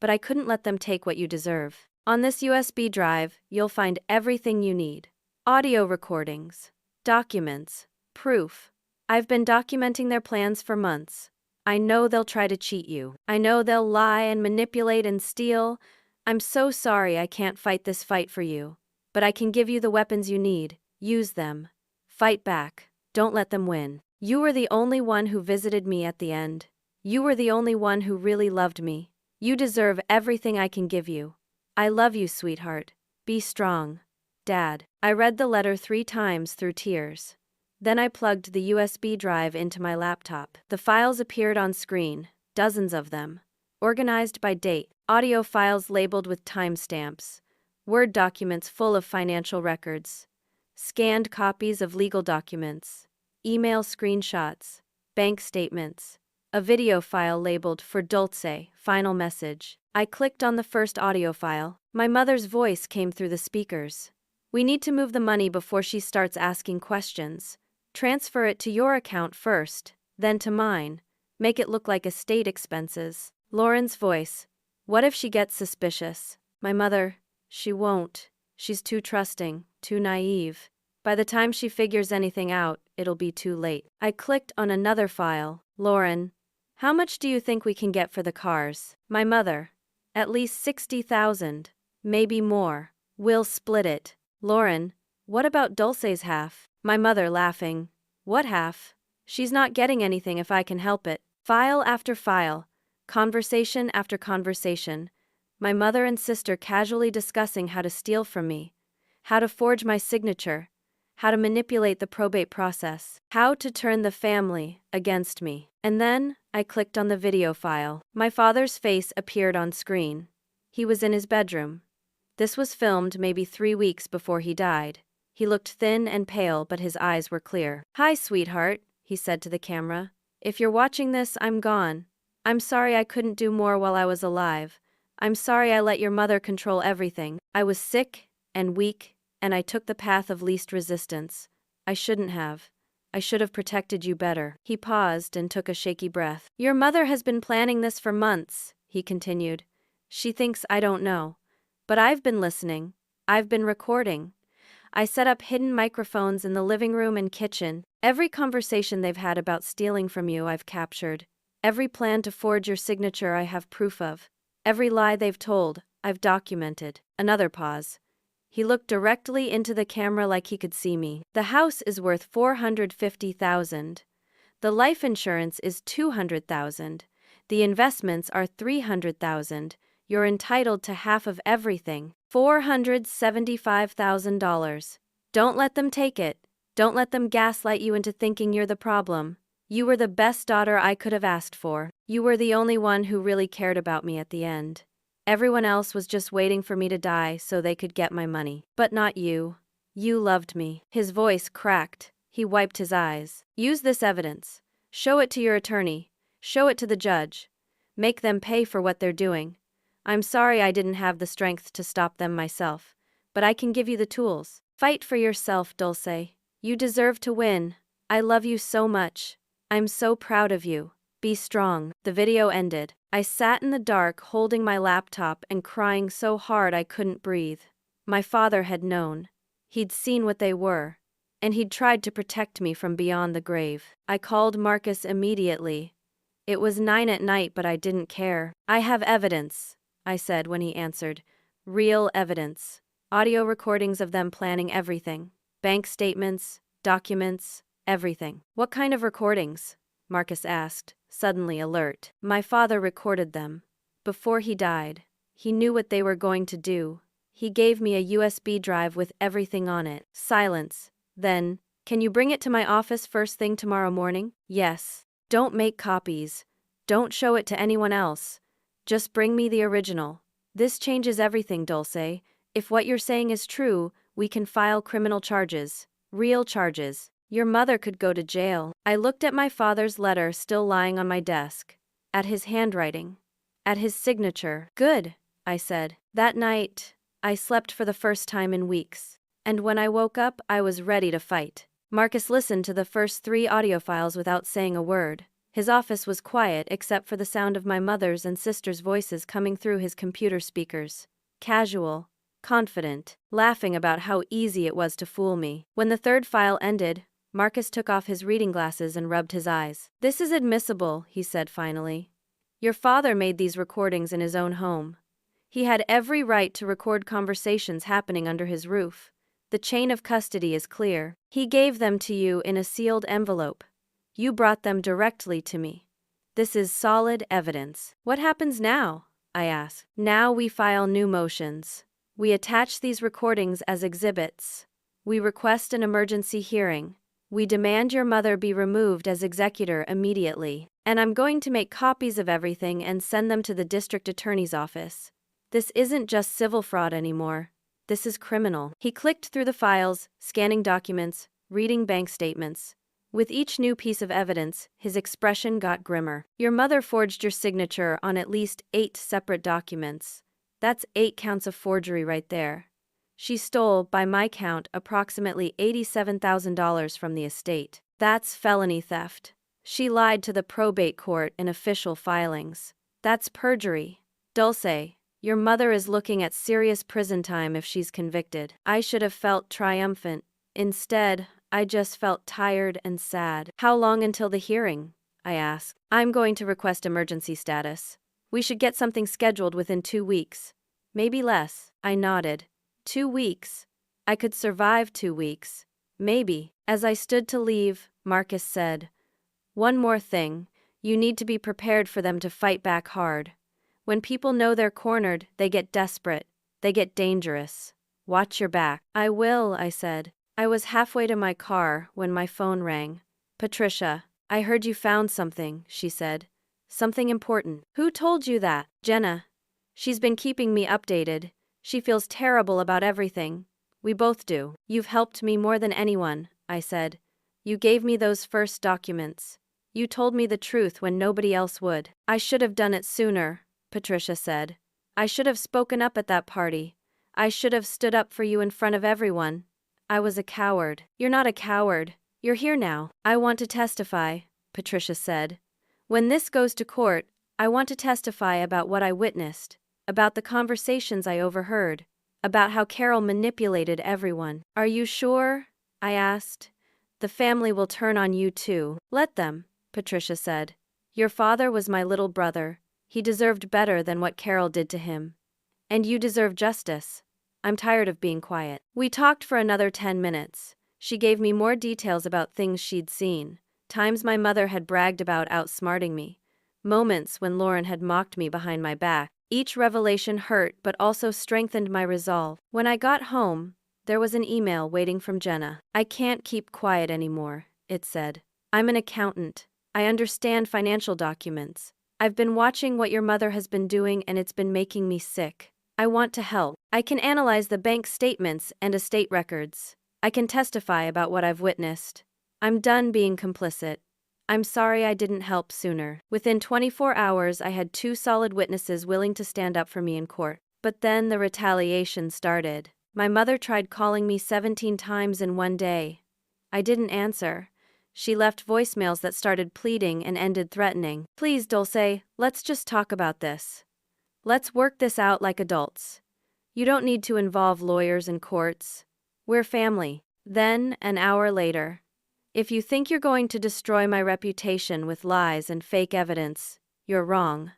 But I couldn't let them take what you deserve. On this USB drive, you'll find everything you need. Audio recordings, documents, proof. I've been documenting their plans for months. I know they'll try to cheat you. I know they'll lie and manipulate and steal. I'm so sorry I can't fight this fight for you. But I can give you the weapons you need. Use them. Fight back. Don't let them win. You were the only one who visited me at the end. You were the only one who really loved me. You deserve everything I can give you. I love you, sweetheart. Be strong. Dad." I read the letter 3 times through tears. Then I plugged the USB drive into my laptop. The files appeared on screen, dozens of them, organized by date, audio files labeled with timestamps, Word documents full of financial records, scanned copies of legal documents, email screenshots, bank statements, a video file labeled "For Dulce, Final Message." I clicked on the first audio file. My mother's voice came through the speakers. "We need to move the money before she starts asking questions. Transfer it to your account first, then to mine. Make it look like estate expenses." Lauren's voice. "What if she gets suspicious?" My mother. "She won't. She's too trusting, too naive. By the time she figures anything out, it'll be too late." I clicked on another file. Lauren. "How much do you think we can get for the cars?" My mother. "At least 60,000. Maybe more. We'll split it." Lauren. "What about Dulce's half?" My mother laughing. "What half? She's not getting anything if I can help it." File after file. Conversation after conversation. My mother and sister casually discussing how to steal from me, how to forge my signature, how to manipulate the probate process, how to turn the family against me. And then, I clicked on the video file. My father's face appeared on screen. He was in his bedroom. This was filmed maybe 3 weeks before he died. He looked thin and pale, but his eyes were clear. "Hi, sweetheart," he said to the camera. "If you're watching this, I'm gone. I'm sorry I couldn't do more while I was alive. I'm sorry I let your mother control everything. I was sick and weak, and I took the path of least resistance. I shouldn't have. I should have protected you better." He paused and took a shaky breath. "Your mother has been planning this for months," he continued. "She thinks I don't know. But I've been listening. I've been recording. I set up hidden microphones in the living room and kitchen. Every conversation they've had about stealing from you, I've captured. Every plan to forge your signature, I have proof of. Every lie they've told, I've documented. Another pause. He looked directly into the camera like he could see me. The house is worth $450,000. The life insurance is $200,000. The investments are $300,000. You're entitled to half of everything. $475,000. Don't let them take it. Don't let them gaslight you into thinking you're the problem. You were the best daughter I could have asked for. You were the only one who really cared about me at the end. Everyone else was just waiting for me to die so they could get my money. But not you. You loved me. His voice cracked. He wiped his eyes. Use this evidence. Show it to your attorney. Show it to the judge. Make them pay for what they're doing. I'm sorry I didn't have the strength to stop them myself, but I can give you the tools. Fight for yourself, Dulce. You deserve to win. I love you so much. I'm so proud of you. Be strong. The video ended. I sat in the dark holding my laptop and crying so hard I couldn't breathe. My father had known. He'd seen what they were, and he'd tried to protect me from beyond the grave. I called Marcus immediately. It was 9 at night, but I didn't care. I have evidence, I said when he answered. Real evidence. Audio recordings of them planning everything. Bank statements, documents, everything. What kind of recordings? Marcus asked, suddenly alert. My father recorded them. Before he died. He knew what they were going to do. He gave me a USB drive with everything on it. Silence. Then, can you bring it to my office first thing tomorrow morning? Yes. Don't make copies. Don't show it to anyone else. Just bring me the original. This changes everything, Dulce. If what you're saying is true, we can file criminal charges. Real charges. Your mother could go to jail. I looked at my father's letter still lying on my desk. At his handwriting. At his signature. Good, I said. That night, I slept for the first time in weeks. And when I woke up, I was ready to fight. Marcus listened to the first 3 audio files without saying a word. His office was quiet except for the sound of my mother's and sister's voices coming through his computer speakers. Casual, confident, laughing about how easy it was to fool me. When the 3rd file ended, Marcus took off his reading glasses and rubbed his eyes. This is admissible, he said finally. Your father made these recordings in his own home. He had every right to record conversations happening under his roof. The chain of custody is clear. He gave them to you in a sealed envelope. You brought them directly to me. This is solid evidence. What happens now? I asked. Now we file new motions. We attach these recordings as exhibits. We request an emergency hearing. We demand your mother be removed as executor immediately. And I'm going to make copies of everything and send them to the district attorney's office. This isn't just civil fraud anymore. This is criminal. He clicked through the files, scanning documents, reading bank statements. With each new piece of evidence, his expression got grimmer. Your mother forged your signature on at least 8 separate documents. That's 8 counts of forgery right there. She stole, by my count, approximately $87,000 from the estate. That's felony theft. She lied to the probate court in official filings. That's perjury. Dulce, your mother is looking at serious prison time if she's convicted. I should have felt triumphant. Instead, I just felt tired and sad. How long until the hearing? I asked. I'm going to request emergency status. We should get something scheduled within 2 weeks. Maybe less. I nodded. 2 weeks. I could survive 2 weeks. Maybe. As I stood to leave, Marcus said, one more thing. You need to be prepared for them to fight back hard. When people know they're cornered, they get desperate. They get dangerous. Watch your back. I will, I said. I was halfway to my car when my phone rang. Patricia, I heard you found something, she said. Something important. Who told you that? Jenna. She's been keeping me updated. She feels terrible about everything. We both do. You've helped me more than anyone, I said. You gave me those first documents. You told me the truth when nobody else would. I should have done it sooner, Patricia said. I should have spoken up at that party. I should have stood up for you in front of everyone. I was a coward. You're not a coward. You're here now. I want to testify, Patricia said. When this goes to court, I want to testify about what I witnessed, about the conversations I overheard. about how Carol manipulated everyone. Are you sure? I asked. The family will turn on you too. Let them, Patricia said. Your father was my little brother. He deserved better than what Carol did to him. And you deserve justice. I'm tired of being quiet. We talked for another 10 minutes. She gave me more details about things she'd seen, times my mother had bragged about outsmarting me, moments when Lauren had mocked me behind my back. Each revelation hurt but also strengthened my resolve. When I got home, there was an email waiting from Jenna. I can't keep quiet anymore, it said. I'm an accountant. I understand financial documents. I've been watching what your mother has been doing and it's been making me sick. I want to help. I can analyze the bank statements and estate records. I can testify about what I've witnessed. I'm done being complicit. I'm sorry I didn't help sooner. Within 24 hours, I had 2 solid witnesses willing to stand up for me in court. But then the retaliation started. My mother tried calling me 17 times in one day. I didn't answer. She left voicemails that started pleading and ended threatening. Please, Dulce, let's just talk about this. Let's work this out like adults. You don't need to involve lawyers and courts. We're family. Then, an hour later. If you think you're going to destroy my reputation with lies and fake evidence, you're wrong.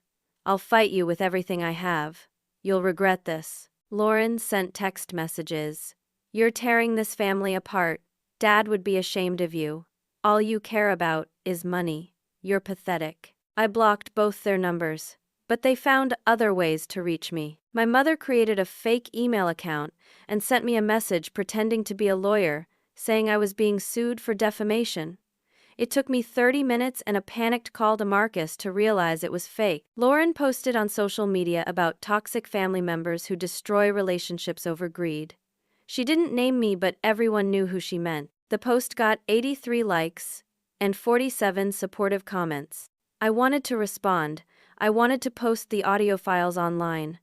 I'll fight you with everything I have. You'll regret this. Lauren sent text messages. You're tearing this family apart. Dad would be ashamed of you. All you care about is money. You're pathetic. I blocked both their numbers, but they found other ways to reach me. My mother created a fake email account and sent me a message pretending to be a lawyer, saying I was being sued for defamation. It took me 30 minutes and a panicked call to Marcus to realize it was fake. Lauren posted on social media about toxic family members who destroy relationships over greed. She didn't name me, but everyone knew who she meant. The post got 83 likes and 47 supportive comments. I wanted to respond. I wanted to post the audio files online.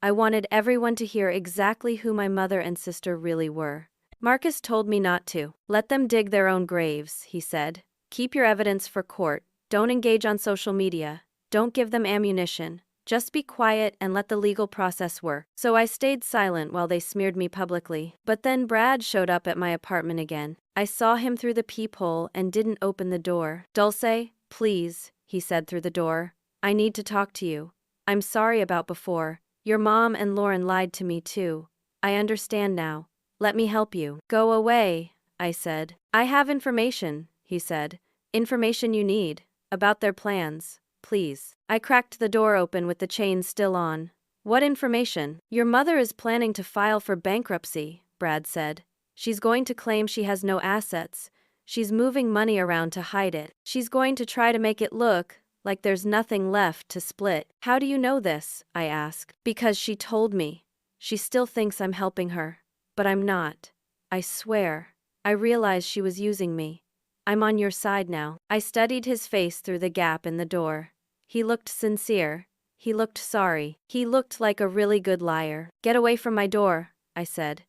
I wanted everyone to hear exactly who my mother and sister really were. Marcus told me not to. Let them dig their own graves, he said. Keep your evidence for court. Don't engage on social media. Don't give them ammunition. Just be quiet and let the legal process work. So I stayed silent while they smeared me publicly. But then Brad showed up at my apartment again. I saw him through the peephole and didn't open the door. Dulce, please, he said through the door. I need to talk to you. I'm sorry about before. Your mom and Lauren lied to me too. I understand now. Let me help you. Go away, I said. I have information, he said. Information you need. About their plans. Please. I cracked the door open with the chain still on. What information? Your mother is planning to file for bankruptcy, Brad said. She's going to claim she has no assets. She's moving money around to hide it. She's going to try to make it look like there's nothing left to split. How do you know this? I asked. Because she told me. She still thinks I'm helping her. But I'm not. I swear. I realized she was using me. I'm on your side now. I studied his face through the gap in the door. He looked sincere. He looked sorry. He looked like a really good liar. Get away from my door, I said.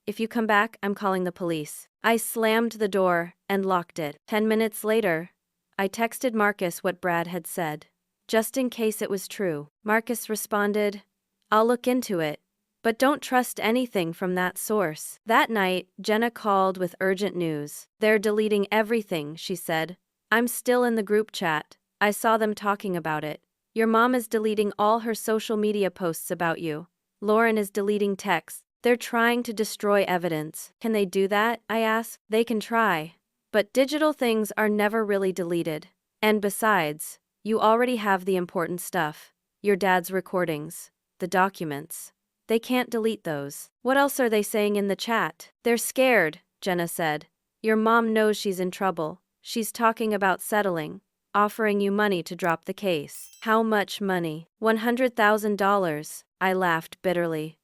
If you come back, I'm calling the police. I slammed the door and locked it. 10 minutes later, I texted Marcus what Brad had said. Just in case it was true. Marcus responded, I'll look into it. But don't trust anything from that source. That night, Jenna called with urgent news. They're deleting everything, she said. I'm still in the group chat. I saw them talking about it. Your mom is deleting all her social media posts about you. Lauren is deleting texts. They're trying to destroy evidence. Can they do that? I asked. They can try. But digital things are never really deleted. And besides, you already have the important stuff. Your dad's recordings. The documents. They can't delete those. What else are they saying in the chat? They're scared, Jenna said. Your mom knows she's in trouble. She's talking about settling, offering you money to drop the case. How much money? $100,000. I laughed bitterly.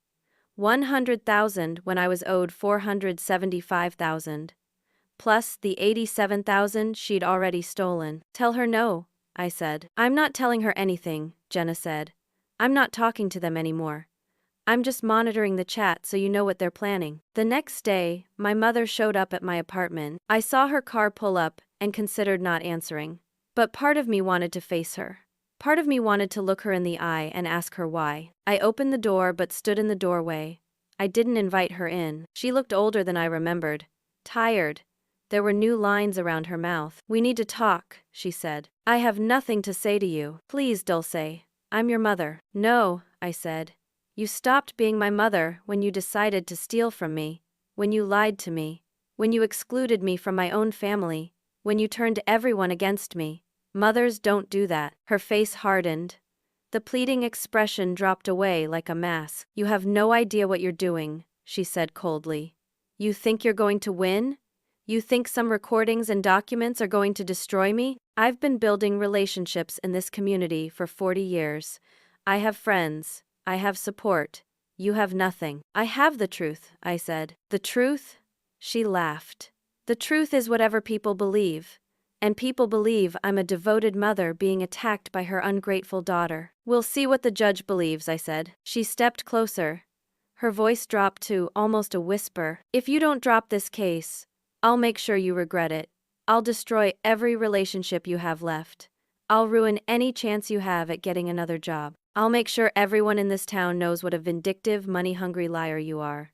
100,000 when I was owed 475,000. Plus the 87,000 she'd already stolen. Tell her no, I said. I'm not telling her anything, Jenna said. I'm not talking to them anymore. I'm just monitoring the chat so you know what they're planning. The next day, my mother showed up at my apartment. I saw her car pull up and considered not answering. But part of me wanted to face her. Part of me wanted to look her in the eye and ask her why. I opened the door but stood in the doorway. I didn't invite her in. She looked older than I remembered. Tired. There were new lines around her mouth. "We need to talk," she said. "I have nothing to say to you. Please, Dulce. I'm your mother." "No," I said. "You stopped being my mother when you decided to steal from me, when you lied to me, when you excluded me from my own family, when you turned everyone against me. Mothers don't do that." Her face hardened. The pleading expression dropped away like a mask. "You have no idea what you're doing," she said coldly. "You think you're going to win? You think some recordings and documents are going to destroy me? I've been building relationships in this community for 40 years. I have friends. I have support. You have nothing." "I have the truth," I said. "The truth?" She laughed. "The truth is whatever people believe. And people believe I'm a devoted mother being attacked by her ungrateful daughter." "We'll see what the judge believes," I said. She stepped closer. Her voice dropped to almost a whisper. "If you don't drop this case, I'll make sure you regret it. I'll destroy every relationship you have left. I'll ruin any chance you have at getting another job. I'll make sure everyone in this town knows what a vindictive, money-hungry liar you are.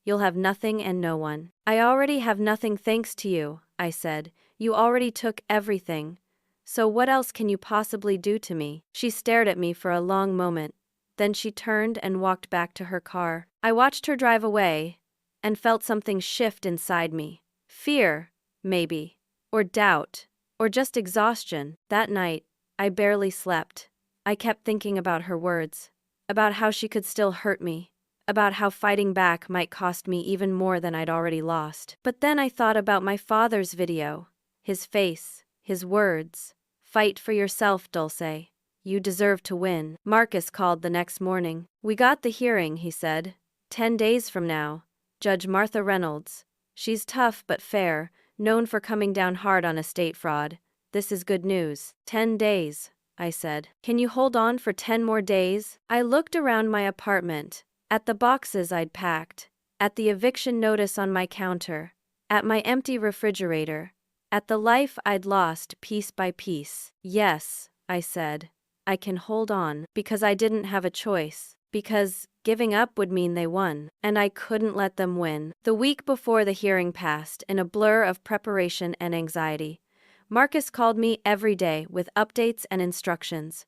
You'll have nothing and no one." "I already have nothing thanks to you," I said. "You already took everything. So what else can you possibly do to me?" She stared at me for a long moment. Then she turned and walked back to her car. I watched her drive away and felt something shift inside me. Fear, maybe, or doubt, or just exhaustion. That night, I barely slept. I kept thinking about her words, about how she could still hurt me, about how fighting back might cost me even more than I'd already lost. But then I thought about my father's video, his face, his words. "Fight for yourself, Dulce. You deserve to win." Marcus called the next morning. "We got the hearing," he said. 10 days from now. Judge Martha Reynolds. She's tough but fair, known for coming down hard on estate fraud. This is good news." 10 days, I said. "Can you hold on for 10 more days?" I looked around my apartment, at the boxes I'd packed, at the eviction notice on my counter, at my empty refrigerator, at the life I'd lost piece by piece. "Yes," I said. "I can hold on, because I didn't have a choice, because giving up would mean they won, and I couldn't let them win." The week before the hearing passed in a blur of preparation and anxiety. Marcus called me every day with updates and instructions.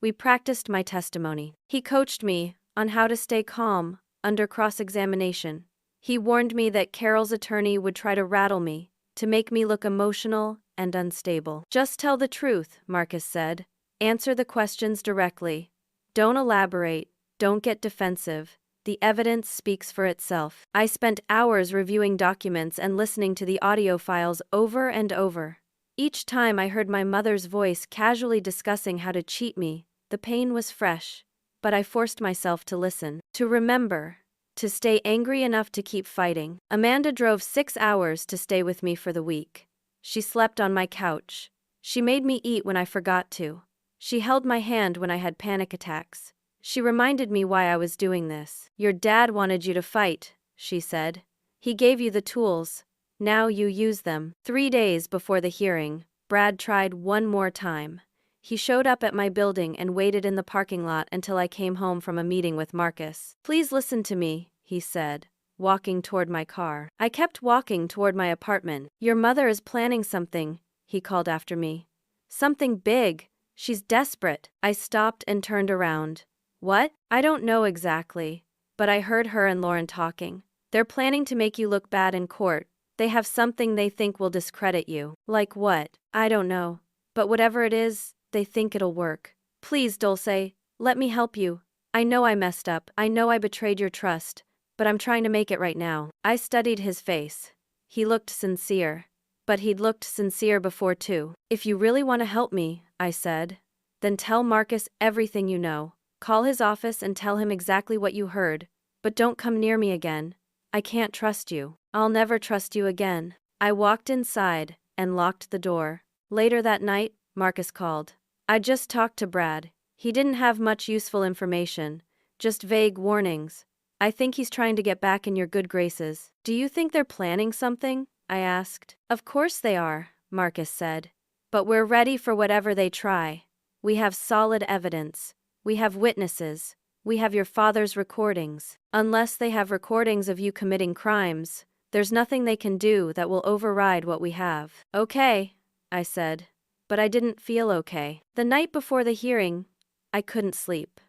We practiced my testimony. He coached me on how to stay calm under cross-examination. He warned me that Carol's attorney would try to rattle me, to make me look emotional and unstable. "Just tell the truth," Marcus said. "Answer the questions directly. Don't elaborate. Don't get defensive. The evidence speaks for itself." I spent hours reviewing documents and listening to the audio files over and over. Each time I heard my mother's voice casually discussing how to cheat me, the pain was fresh, but I forced myself to listen, to remember, to stay angry enough to keep fighting. Amanda drove 6 hours to stay with me for the week. She slept on my couch. She made me eat when I forgot to. She held my hand when I had panic attacks. She reminded me why I was doing this. "Your dad wanted you to fight," she said. "He gave you the tools. Now you use them." 3 days before the hearing, Brad tried one more time. He showed up at my building and waited in the parking lot until I came home from a meeting with Marcus. "Please listen to me," he said, walking toward my car. I kept walking toward my apartment. "Your mother is planning something," he called after me. "Something big. She's desperate." I stopped and turned around. "What?" "I don't know exactly, but I heard her and Lauren talking. They're planning to make you look bad in court. They have something they think will discredit you." "Like what?" "I don't know. But whatever it is, they think it'll work. Please, Dulce, let me help you. I know I messed up. I know I betrayed your trust, but I'm trying to make it right now." I studied his face. He looked sincere. But he'd looked sincere before too. "If you really want to help me," I said, "then tell Marcus everything you know. Call his office and tell him exactly what you heard. But don't come near me again. I can't trust you." "I'll never trust you again." I walked inside and locked the door. Later that night, Marcus called. I just talked to Brad. He didn't have much useful information, just vague warnings. "I think he's trying to get back in your good graces." "Do you think they're planning something?" I asked. "Of course they are," Marcus said. "But we're ready for whatever they try. We have solid evidence. We have witnesses. We have your father's recordings. Unless they have recordings of you committing crimes, there's nothing they can do that will override what we have. Okay, I said. But I didn't feel okay. The night before the hearing, I couldn't sleep.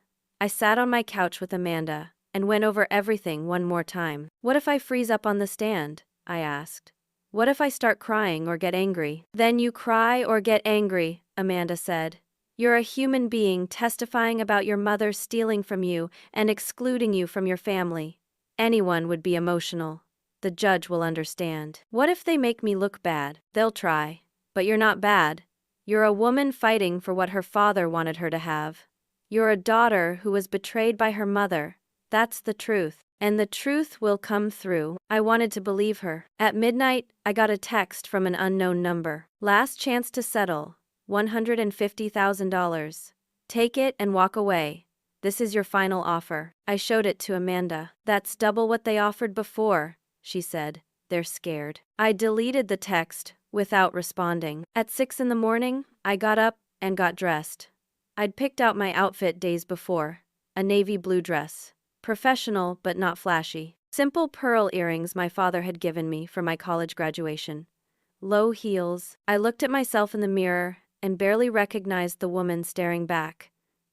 I sat on my couch with Amanda and went over everything one more time. What if I freeze up on the stand? I asked. What if I start crying or get angry? Then you cry or get angry, Amanda said. You're a human being testifying about your mother stealing from you and excluding you from your family. Anyone would be emotional. The judge will understand. What if they make me look bad? They'll try. But you're not bad. You're a woman fighting for what her father wanted her to have. You're a daughter who was betrayed by her mother. That's the truth. And the truth will come through. I wanted to believe her. At midnight, I got a text from an unknown number. Last chance to settle. $150,000. Take it and walk away. This is your final offer. I showed it to Amanda. That's double what they offered before, she said. They're scared. I deleted the text without responding. At 6 in the morning, I got up and got dressed. I'd picked out my outfit days before. A navy blue dress. Professional but not flashy. Simple pearl earrings my father had given me for my college graduation. Low heels. I looked at myself in the mirror and barely recognized the woman staring back.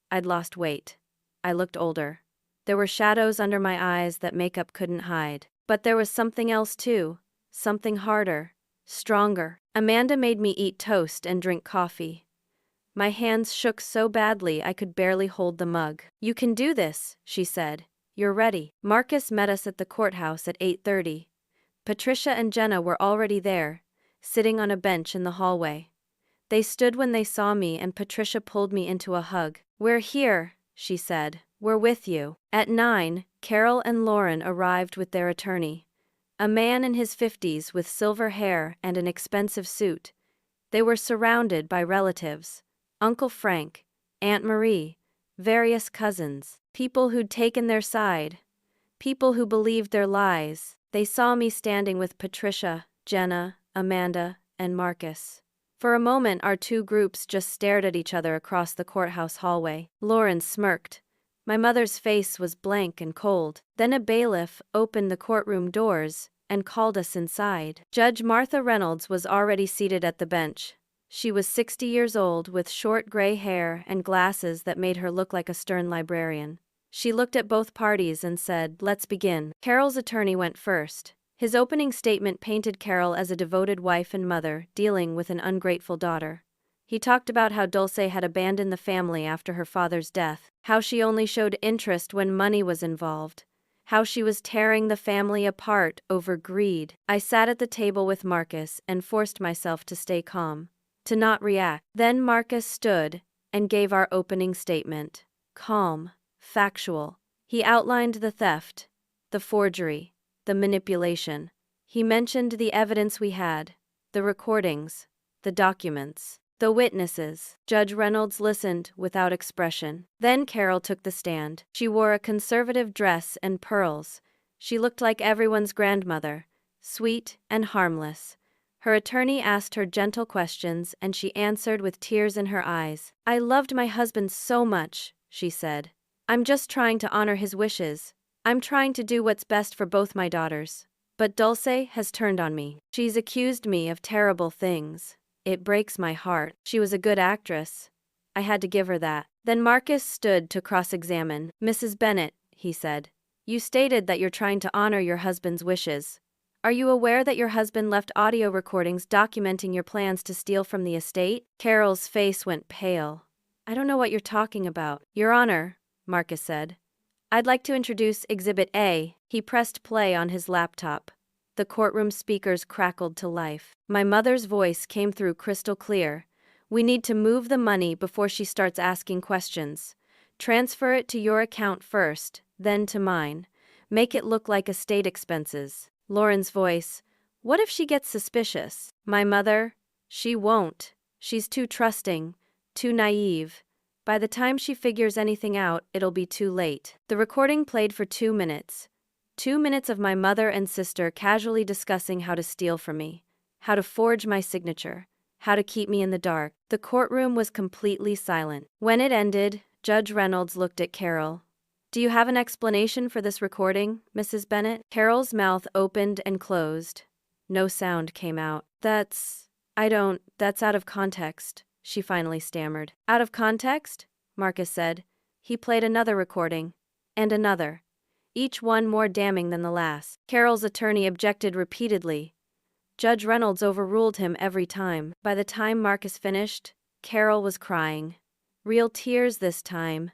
I'd lost weight. I looked older. There were shadows under my eyes that makeup couldn't hide. But there was something else too. Something harder. Stronger. Amanda made me eat toast and drink coffee. My hands shook so badly I could barely hold the mug. You can do this, she said. You're ready. Marcus met us at the courthouse at 8:30. Patricia and Jenna were already there, sitting on a bench in the hallway. They stood when they saw me and Patricia pulled me into a hug. We're here, she said. We're with you. At 9, Carol and Lauren arrived with their attorney. A man in his 50s with silver hair and an expensive suit. They were surrounded by relatives. Uncle Frank, Aunt Marie, various cousins, people who'd taken their side, people who believed their lies. They saw me standing with Patricia, Jenna, Amanda, and Marcus. For a moment our two groups just stared at each other across the courthouse hallway. Lauren smirked. My mother's face was blank and cold. Then a bailiff opened the courtroom doors and called us inside. Judge Martha Reynolds was already seated at the bench. She was 60 years old with short gray hair and glasses that made her look like a stern librarian. She looked at both parties and said, "Let's begin." Carol's attorney went first. His opening statement painted Carol as a devoted wife and mother dealing with an ungrateful daughter. He talked about how Dulce had abandoned the family after her father's death, how she only showed interest when money was involved, how she was tearing the family apart over greed. I sat at the table with Marcus and forced myself to stay calm, to not react. Then Marcus stood and gave our opening statement. Calm, factual. He outlined the theft, the forgery, the manipulation. He mentioned the evidence we had, the recordings, the documents, the witnesses. Judge Reynolds listened without expression. Then Carol took the stand. She wore a conservative dress and pearls. She looked like everyone's grandmother, sweet and harmless. Her attorney asked her gentle questions and she answered with tears in her eyes. "I loved my husband so much," she said. "I'm just trying to honor his wishes. I'm trying to do what's best for both my daughters. But Dulce has turned on me. She's accused me of terrible things. It breaks my heart. She was a good actress. I had to give her that." Then Marcus stood to cross-examine. "Mrs. Bennett," he said, "you stated that you're trying to honor your husband's wishes. Are you aware that your husband left audio recordings documenting your plans to steal from the estate?" Carol's face went pale. "I don't know what you're talking about." "Your Honor," Marcus said, "I'd like to introduce Exhibit A." He pressed play on his laptop. The courtroom speakers crackled to life. My mother's voice came through crystal clear. "We need to move the money before she starts asking questions. Transfer it to your account first, then to mine. Make it look like estate expenses." Lauren's voice, "What if she gets suspicious?" My mother, "She won't. She's too trusting, too naive. By the time she figures anything out, it'll be too late." The recording played for 2 minutes. 2 minutes of my mother and sister casually discussing how to steal from me, how to forge my signature, how to keep me in the dark. The courtroom was completely silent. When it ended, Judge Reynolds looked at Carol. Do you have an explanation for this recording, Mrs. Bennet? Carol's mouth opened and closed. No sound came out. That's out of context, she finally stammered. Out of context? Marcus said. He played another recording. And another. Each one more damning than the last. Carol's attorney objected repeatedly. Judge Reynolds overruled him every time. By the time Marcus finished, Carol was crying. Real tears this time.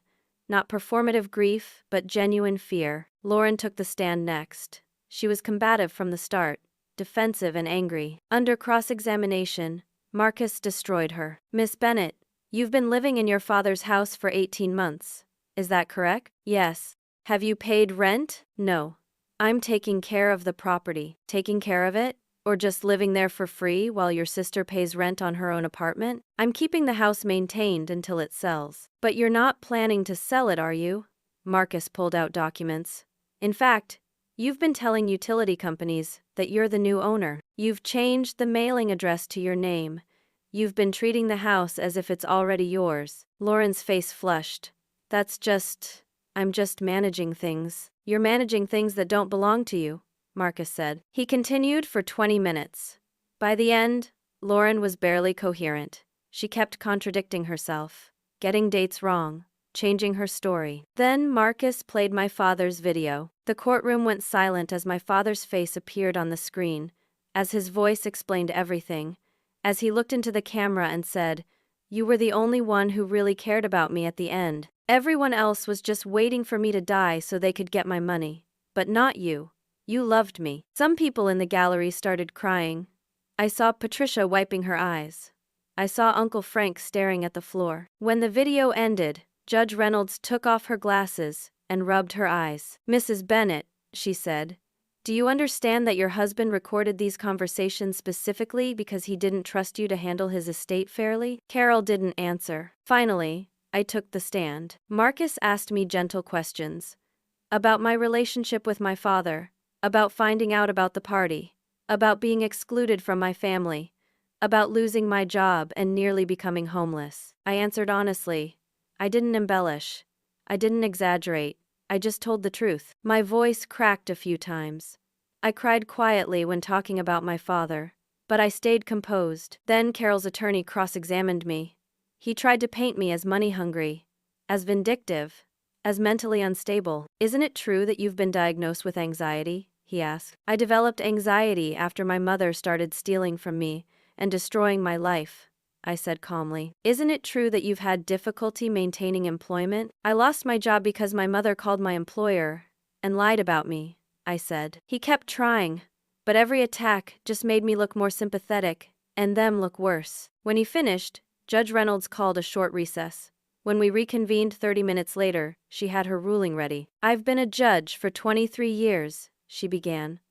Not performative grief, but genuine fear. Lauren took the stand next. She was combative from the start, defensive and angry. Under cross-examination, Marcus destroyed her. Miss Bennet, you've been living in your father's house for 18 months. Is that correct? Yes. Have you paid rent? No. I'm taking care of the property. Taking care of it? Or just living there for free while your sister pays rent on her own apartment? I'm keeping the house maintained until it sells. But you're not planning to sell it, are you? Marcus pulled out documents. In fact, you've been telling utility companies that you're the new owner. You've changed the mailing address to your name. You've been treating the house as if it's already yours. Lauren's face flushed. I'm just managing things. You're managing things that don't belong to you, Marcus said. He continued for 20 minutes. By the end, Lauren was barely coherent. She kept contradicting herself, getting dates wrong, changing her story. Then Marcus played my father's video. The courtroom went silent as my father's face appeared on the screen, as his voice explained everything, as he looked into the camera and said, "You were the only one who really cared about me at the end. Everyone else was just waiting for me to die so they could get my money. But not you. You loved me." Some people in the gallery started crying. I saw Patricia wiping her eyes. I saw Uncle Frank staring at the floor. When the video ended, Judge Reynolds took off her glasses and rubbed her eyes. "Mrs. Bennet," she said, "do you understand that your husband recorded these conversations specifically because he didn't trust you to handle his estate fairly?" Carol didn't answer. Finally, I took the stand. Marcus asked me gentle questions. About my relationship with my father, about finding out about the party, about being excluded from my family, about losing my job and nearly becoming homeless. I answered honestly. I didn't embellish. I didn't exaggerate. I just told the truth. My voice cracked a few times. I cried quietly when talking about my father, but I stayed composed. Then Carol's attorney cross-examined me. He tried to paint me as money-hungry, as vindictive, as mentally unstable. "Isn't it true that you've been diagnosed with anxiety?" he asked. "I developed anxiety after my mother started stealing from me and destroying my life," I said calmly. "Isn't it true that you've had difficulty maintaining employment?" "I lost my job because my mother called my employer and lied about me," I said. He kept trying, but every attack just made me look more sympathetic and them look worse. When he finished, Judge Reynolds called a short recess. When we reconvened 30 minutes later, she had her ruling ready. "I've been a judge for 23 years, she began.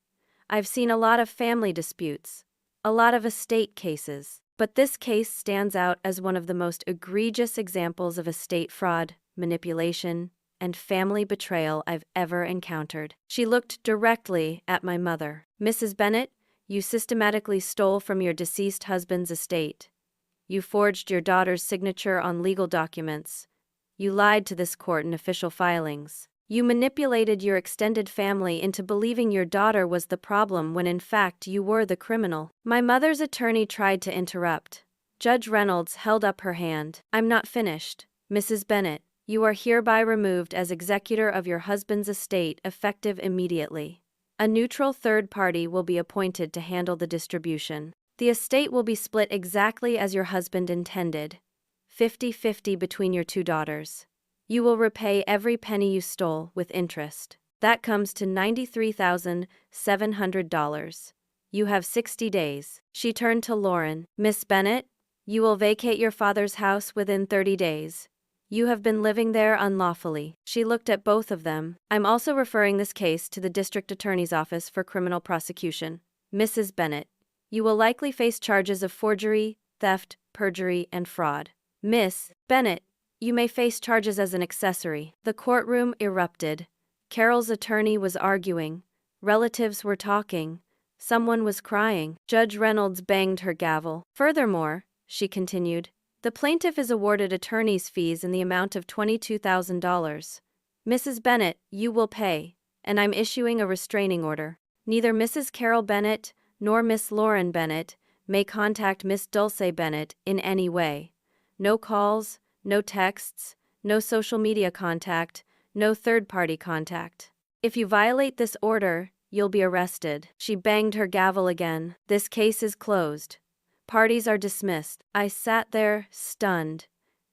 "I've seen a lot of family disputes, a lot of estate cases, but this case stands out as one of the most egregious examples of estate fraud, manipulation, and family betrayal I've ever encountered." She looked directly at my mother. "Mrs. Bennet, you systematically stole from your deceased husband's estate. You forged your daughter's signature on legal documents. You lied to this court in official filings. You manipulated your extended family into believing your daughter was the problem when in fact you were the criminal." My mother's attorney tried to interrupt. Judge Reynolds held up her hand. "I'm not finished. Mrs. Bennet, you are hereby removed as executor of your husband's estate effective immediately. A neutral third party will be appointed to handle the distribution. The estate will be split exactly as your husband intended, 50-50 between your two daughters. You will repay every penny you stole with interest. That comes to $93,700. You have 60 days. She turned to Lauren. "Miss Bennet, you will vacate your father's house within 30 days. You have been living there unlawfully." She looked at both of them. "I'm also referring this case to the district attorney's office for criminal prosecution. Mrs. Bennet, you will likely face charges of forgery, theft, perjury, and fraud. Miss Bennet, you may face charges as an accessory." The courtroom erupted. Carol's attorney was arguing. Relatives were talking. Someone was crying. Judge Reynolds banged her gavel. "Furthermore," she continued, "the plaintiff is awarded attorney's fees in the amount of $22,000. Mrs. Bennett, you will pay, and I'm issuing a restraining order. Neither Mrs. Carol Bennett nor Miss Lauren Bennett may contact Miss Dulce Bennett in any way. No calls, no texts, no social media contact, no third-party contact. If you violate this order, you'll be arrested. She banged her gavel again. This case is closed. Parties are dismissed. I sat there, stunned.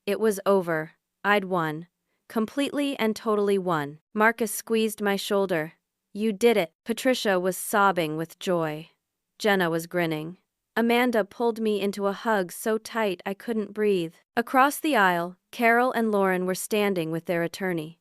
It was over. I'd won. Completely and totally won. Marcus squeezed my shoulder. You did it. Patricia was sobbing with joy. Jenna was grinning. Amanda pulled me into a hug so tight I couldn't breathe. Across the aisle, Carol and Lauren were standing with their attorney.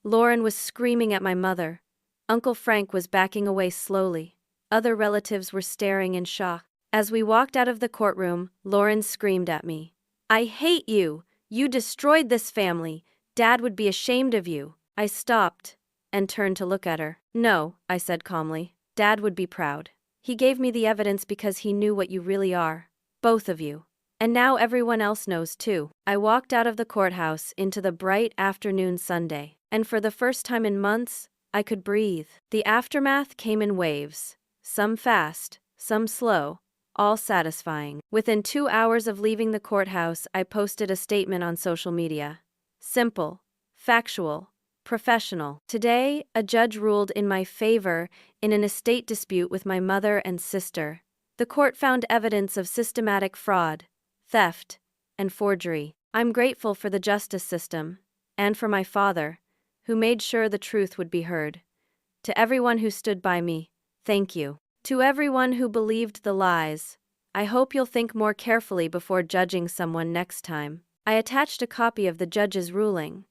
Lauren was screaming at my mother. Uncle Frank was backing away slowly. Other relatives were staring in shock. As we walked out of the courtroom, Lauren screamed at me. I hate you! You destroyed this family! Dad would be ashamed of you. I stopped and turned to look at her. No, I said calmly. Dad would be proud. He gave me the evidence because he knew what you really are. Both of you. And now everyone else knows too. I walked out of the courthouse into the bright afternoon Sunday, and for the first time in months, I could breathe. The aftermath came in waves. Some fast, some slow, all satisfying. Within 2 hours of leaving the courthouse, I posted a statement on social media. Simple, factual, professional. Today, a judge ruled in my favor in an estate dispute with my mother and sister. The court found evidence of systematic fraud, theft, and forgery. I'm grateful for the justice system, and for my father, who made sure the truth would be heard. To everyone who stood by me, thank you. To everyone who believed the lies, I hope you'll think more carefully before judging someone next time. I attached a copy of the judge's ruling.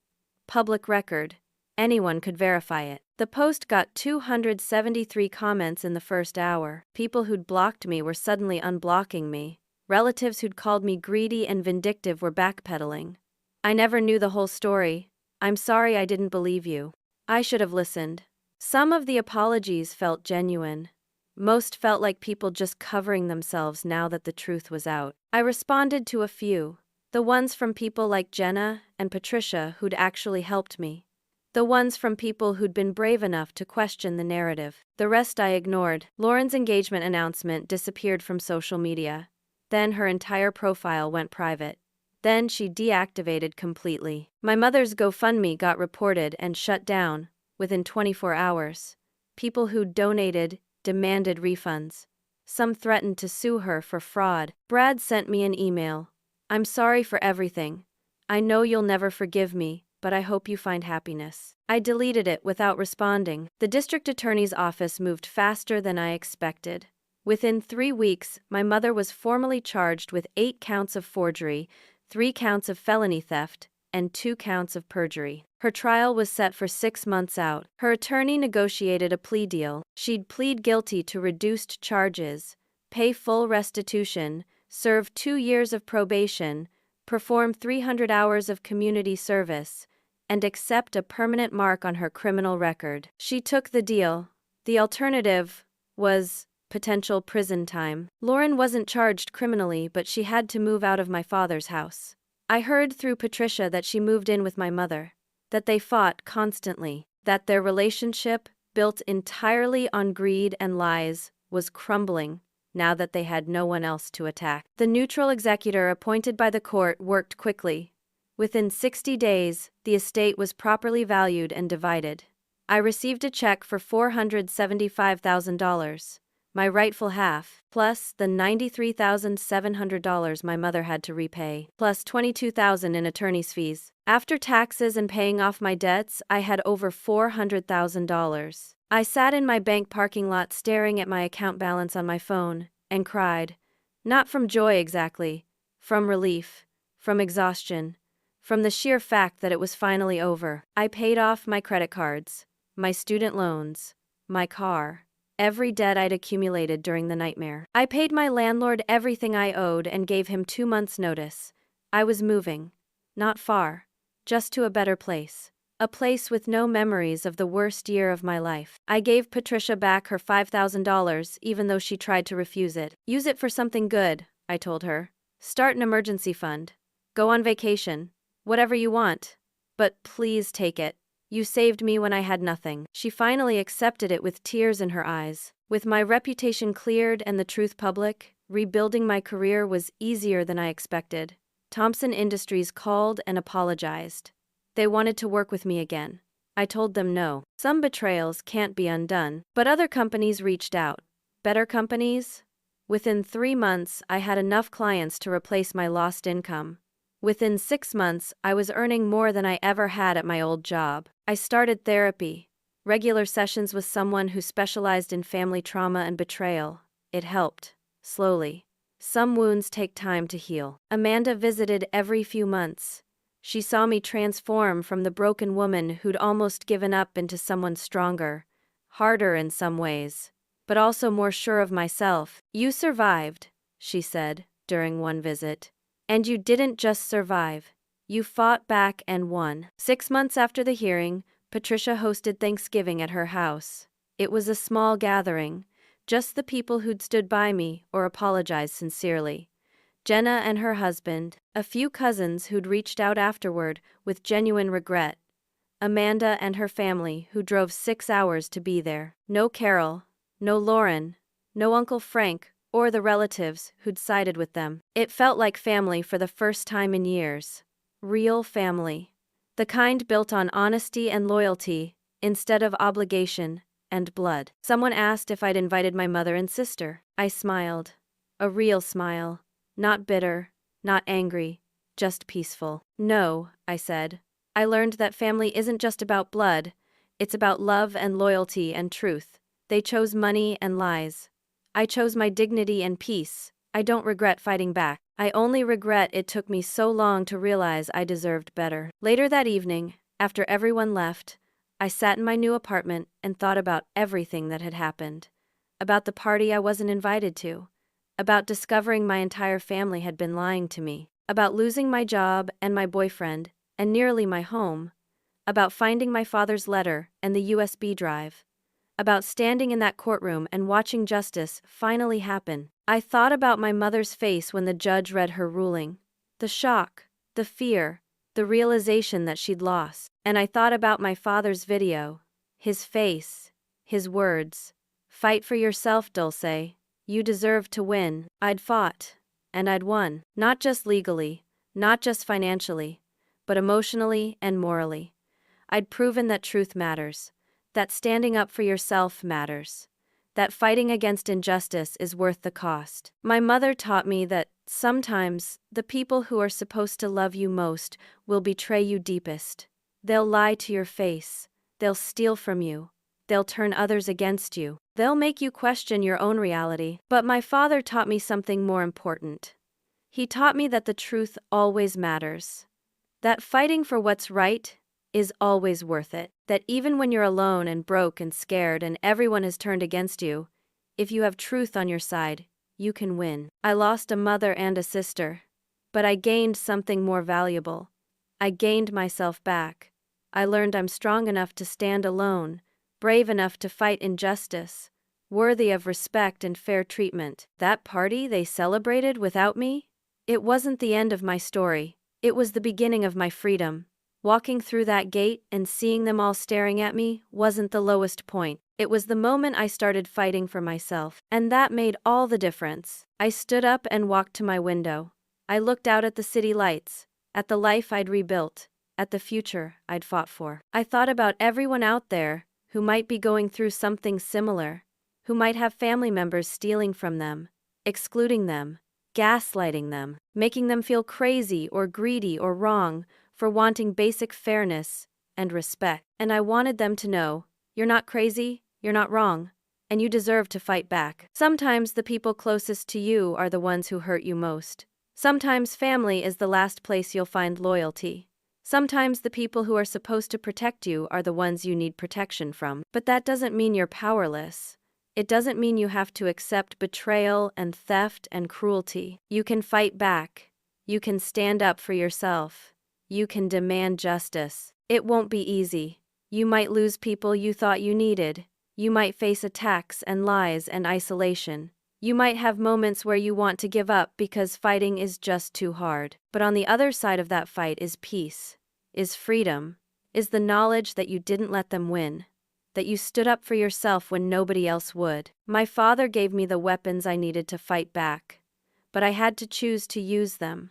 Public record. Anyone could verify it. The post got 273 comments in the first hour. People who'd blocked me were suddenly unblocking me. Relatives who'd called me greedy and vindictive were backpedaling. I never knew the whole story. I'm sorry I didn't believe you. I should have listened. Some of the apologies felt genuine. Most felt like people just covering themselves now that the truth was out. I responded to a few. The ones from people like Jenna and Patricia who'd actually helped me. The ones from people who'd been brave enough to question the narrative. The rest I ignored. Lauren's engagement announcement disappeared from social media. Then her entire profile went private. Then she deactivated completely. My mother's GoFundMe got reported and shut down within 24 hours. People who donated demanded refunds. Some threatened to sue her for fraud. Brad sent me an email. I'm sorry for everything. I know you'll never forgive me, but I hope you find happiness. I deleted it without responding. The district attorney's office moved faster than I expected. Within 3 weeks, my mother was formally charged with 8 counts of forgery, 3 counts of felony theft, and 2 counts of perjury. Her trial was set for 6 months out. Her attorney negotiated a plea deal. She'd plead guilty to reduced charges, pay full restitution, serve 2 years of probation, perform 300 hours of community service, and accept a permanent mark on her criminal record. She took the deal. The alternative was potential prison time. Lauren wasn't charged criminally, but she had to move out of my father's house. I heard through Patricia that she moved in with my mother, that they fought constantly, that their relationship, built entirely on greed and lies, was crumbling now that they had no one else to attack. The neutral executor appointed by the court worked quickly. Within 60 days, the estate was properly valued and divided. I received a check for $475,000, my rightful half, plus the $93,700 my mother had to repay, plus $22,000 in attorney's fees. After taxes and paying off my debts, I had over $400,000. I sat in my bank parking lot staring at my account balance on my phone, and cried. Not from joy exactly, from relief, from exhaustion, from the sheer fact that it was finally over. I paid off my credit cards, my student loans, my car, every debt I'd accumulated during the nightmare. I paid my landlord everything I owed and gave him 2 months' notice. I was moving. Not far. Just to a better place. A place with no memories of the worst year of my life. I gave Patricia back her $5,000 even though she tried to refuse it. Use it for something good, I told her. Start an emergency fund. Go on vacation. Whatever you want. But please take it. You saved me when I had nothing." She finally accepted it with tears in her eyes. With my reputation cleared and the truth public, rebuilding my career was easier than I expected. Thompson Industries called and apologized. They wanted to work with me again. I told them no. Some betrayals can't be undone. But other companies reached out. Better companies? Within 3 months, I had enough clients to replace my lost income. Within 6 months, I was earning more than I ever had at my old job. I started therapy. Regular sessions with someone who specialized in family trauma and betrayal. It helped. Slowly. Some wounds take time to heal. Amanda visited every few months. She saw me transform from the broken woman who'd almost given up into someone stronger, harder in some ways, but also more sure of myself. "You survived," she said, during one visit. "And you didn't just survive. You fought back and won." 6 months after the hearing, Patricia hosted Thanksgiving at her house. It was a small gathering, just the people who'd stood by me or apologized sincerely. Jenna and her husband, a few cousins who'd reached out afterward with genuine regret, Amanda and her family who drove 6 hours to be there. No Carol, no Lauren, no Uncle Frank, or the relatives who'd sided with them. It felt like family for the first time in years. Real family. The kind built on honesty and loyalty, instead of obligation and blood. Someone asked if I'd invited my mother and sister. I smiled. A real smile. Not bitter, not angry, just peaceful. "No," I said. "I learned that family isn't just about blood, it's about love and loyalty and truth. They chose money and lies. I chose my dignity and peace. I don't regret fighting back. I only regret it took me so long to realize I deserved better." Later that evening, after everyone left, I sat in my new apartment and thought about everything that had happened. About the party I wasn't invited to. About discovering my entire family had been lying to me. About losing my job and my boyfriend, and nearly my home. About finding my father's letter and the USB drive. About standing in that courtroom and watching justice finally happen. I thought about my mother's face when the judge read her ruling. The shock, the fear, the realization that she'd lost. And I thought about my father's video. His face. His words. "Fight for yourself, Dulce. You deserve to win." I'd fought. And I'd won. Not just legally, not just financially, but emotionally and morally. I'd proven that truth matters. That standing up for yourself matters. That fighting against injustice is worth the cost. My mother taught me that sometimes the people who are supposed to love you most will betray you deepest. They'll lie to your face. They'll steal from you. They'll turn others against you. They'll make you question your own reality. But my father taught me something more important. He taught me that the truth always matters. That fighting for what's right is always worth it. That even when you're alone and broke and scared and everyone has turned against you, if you have truth on your side, you can win. I lost a mother and a sister, but I gained something more valuable. I gained myself back. I learned I'm strong enough to stand alone, brave enough to fight injustice, worthy of respect and fair treatment. That party they celebrated without me? It wasn't the end of my story. It was the beginning of my freedom. Walking through that gate and seeing them all staring at me wasn't the lowest point. It was the moment I started fighting for myself. And that made all the difference. I stood up and walked to my window. I looked out at the city lights, at the life I'd rebuilt, at the future I'd fought for. I thought about everyone out there who might be going through something similar, who might have family members stealing from them, excluding them, gaslighting them, making them feel crazy or greedy or wrong for wanting basic fairness and respect. And I wanted them to know, you're not crazy, you're not wrong, and you deserve to fight back. Sometimes the people closest to you are the ones who hurt you most. Sometimes family is the last place you'll find loyalty. Sometimes the people who are supposed to protect you are the ones you need protection from. But that doesn't mean you're powerless. It doesn't mean you have to accept betrayal and theft and cruelty. You can fight back. You can stand up for yourself. You can demand justice. It won't be easy. You might lose people you thought you needed. You might face attacks and lies and isolation. You might have moments where you want to give up because fighting is just too hard. But on the other side of that fight is peace, is freedom, is the knowledge that you didn't let them win, that you stood up for yourself when nobody else would. My father gave me the weapons I needed to fight back, but I had to choose to use them.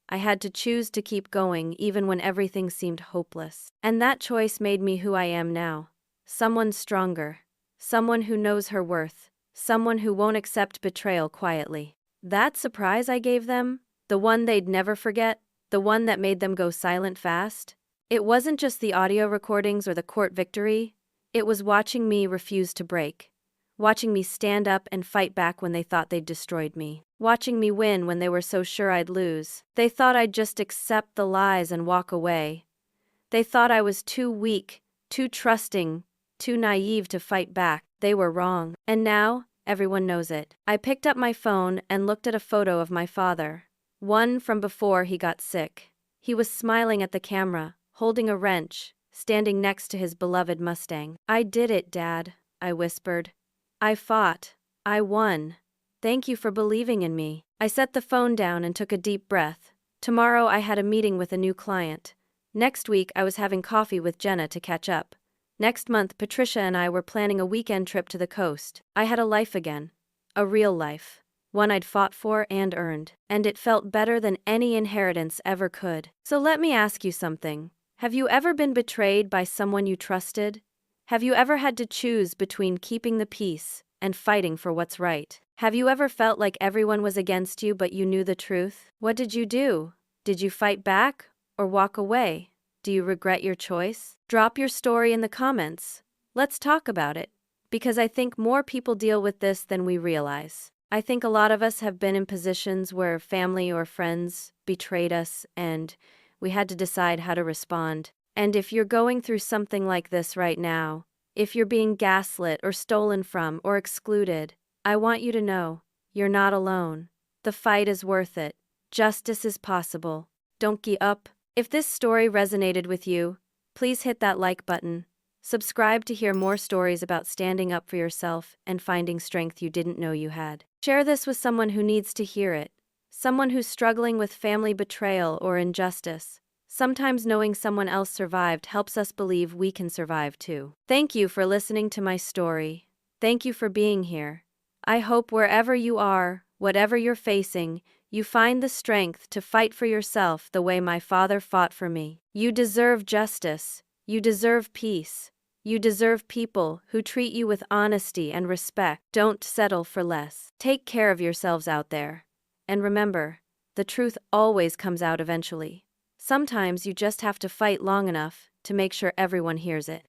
I had to choose to keep going even when everything seemed hopeless. And that choice made me who I am now. Someone stronger. Someone who knows her worth. Someone who won't accept betrayal quietly. That surprise I gave them, the one they'd never forget, the one that made them go silent fast, it wasn't just the audio recordings or the court victory, it was watching me refuse to break. Watching me stand up and fight back when they thought they'd destroyed me. Watching me win when they were so sure I'd lose. They thought I'd just accept the lies and walk away. They thought I was too weak, too trusting, too naive to fight back. They were wrong. And now, everyone knows it. I picked up my phone and looked at a photo of my father. One from before he got sick. He was smiling at the camera, holding a wrench, standing next to his beloved Mustang. "I did it, Dad," I whispered. "I fought. I won. Thank you for believing in me." I set the phone down and took a deep breath. Tomorrow I had a meeting with a new client. Next week I was having coffee with Jenna to catch up. Next month Patricia and I were planning a weekend trip to the coast. I had a life again. A real life. One I'd fought for and earned. And it felt better than any inheritance ever could. So let me ask you something. Have you ever been betrayed by someone you trusted? Have you ever had to choose between keeping the peace and fighting for what's right? Have you ever felt like everyone was against you but you knew the truth? What did you do? Did you fight back or walk away? Do you regret your choice? Drop your story in the comments. Let's talk about it. Because I think more people deal with this than we realize. I think a lot of us have been in positions where family or friends betrayed us and we had to decide how to respond. And if you're going through something like this right now, if you're being gaslit or stolen from or excluded, I want you to know, you're not alone. The fight is worth it. Justice is possible. Don't give up. If this story resonated with you, please hit that like button. Subscribe to hear more stories about standing up for yourself and finding strength you didn't know you had. Share this with someone who needs to hear it. Someone who's struggling with family betrayal or injustice. Sometimes knowing someone else survived helps us believe we can survive too. Thank you for listening to my story. Thank you for being here. I hope wherever you are, whatever you're facing, you find the strength to fight for yourself the way my father fought for me. You deserve justice. You deserve peace. You deserve people who treat you with honesty and respect. Don't settle for less. Take care of yourselves out there. And remember, the truth always comes out eventually. Sometimes you just have to fight long enough to make sure everyone hears it.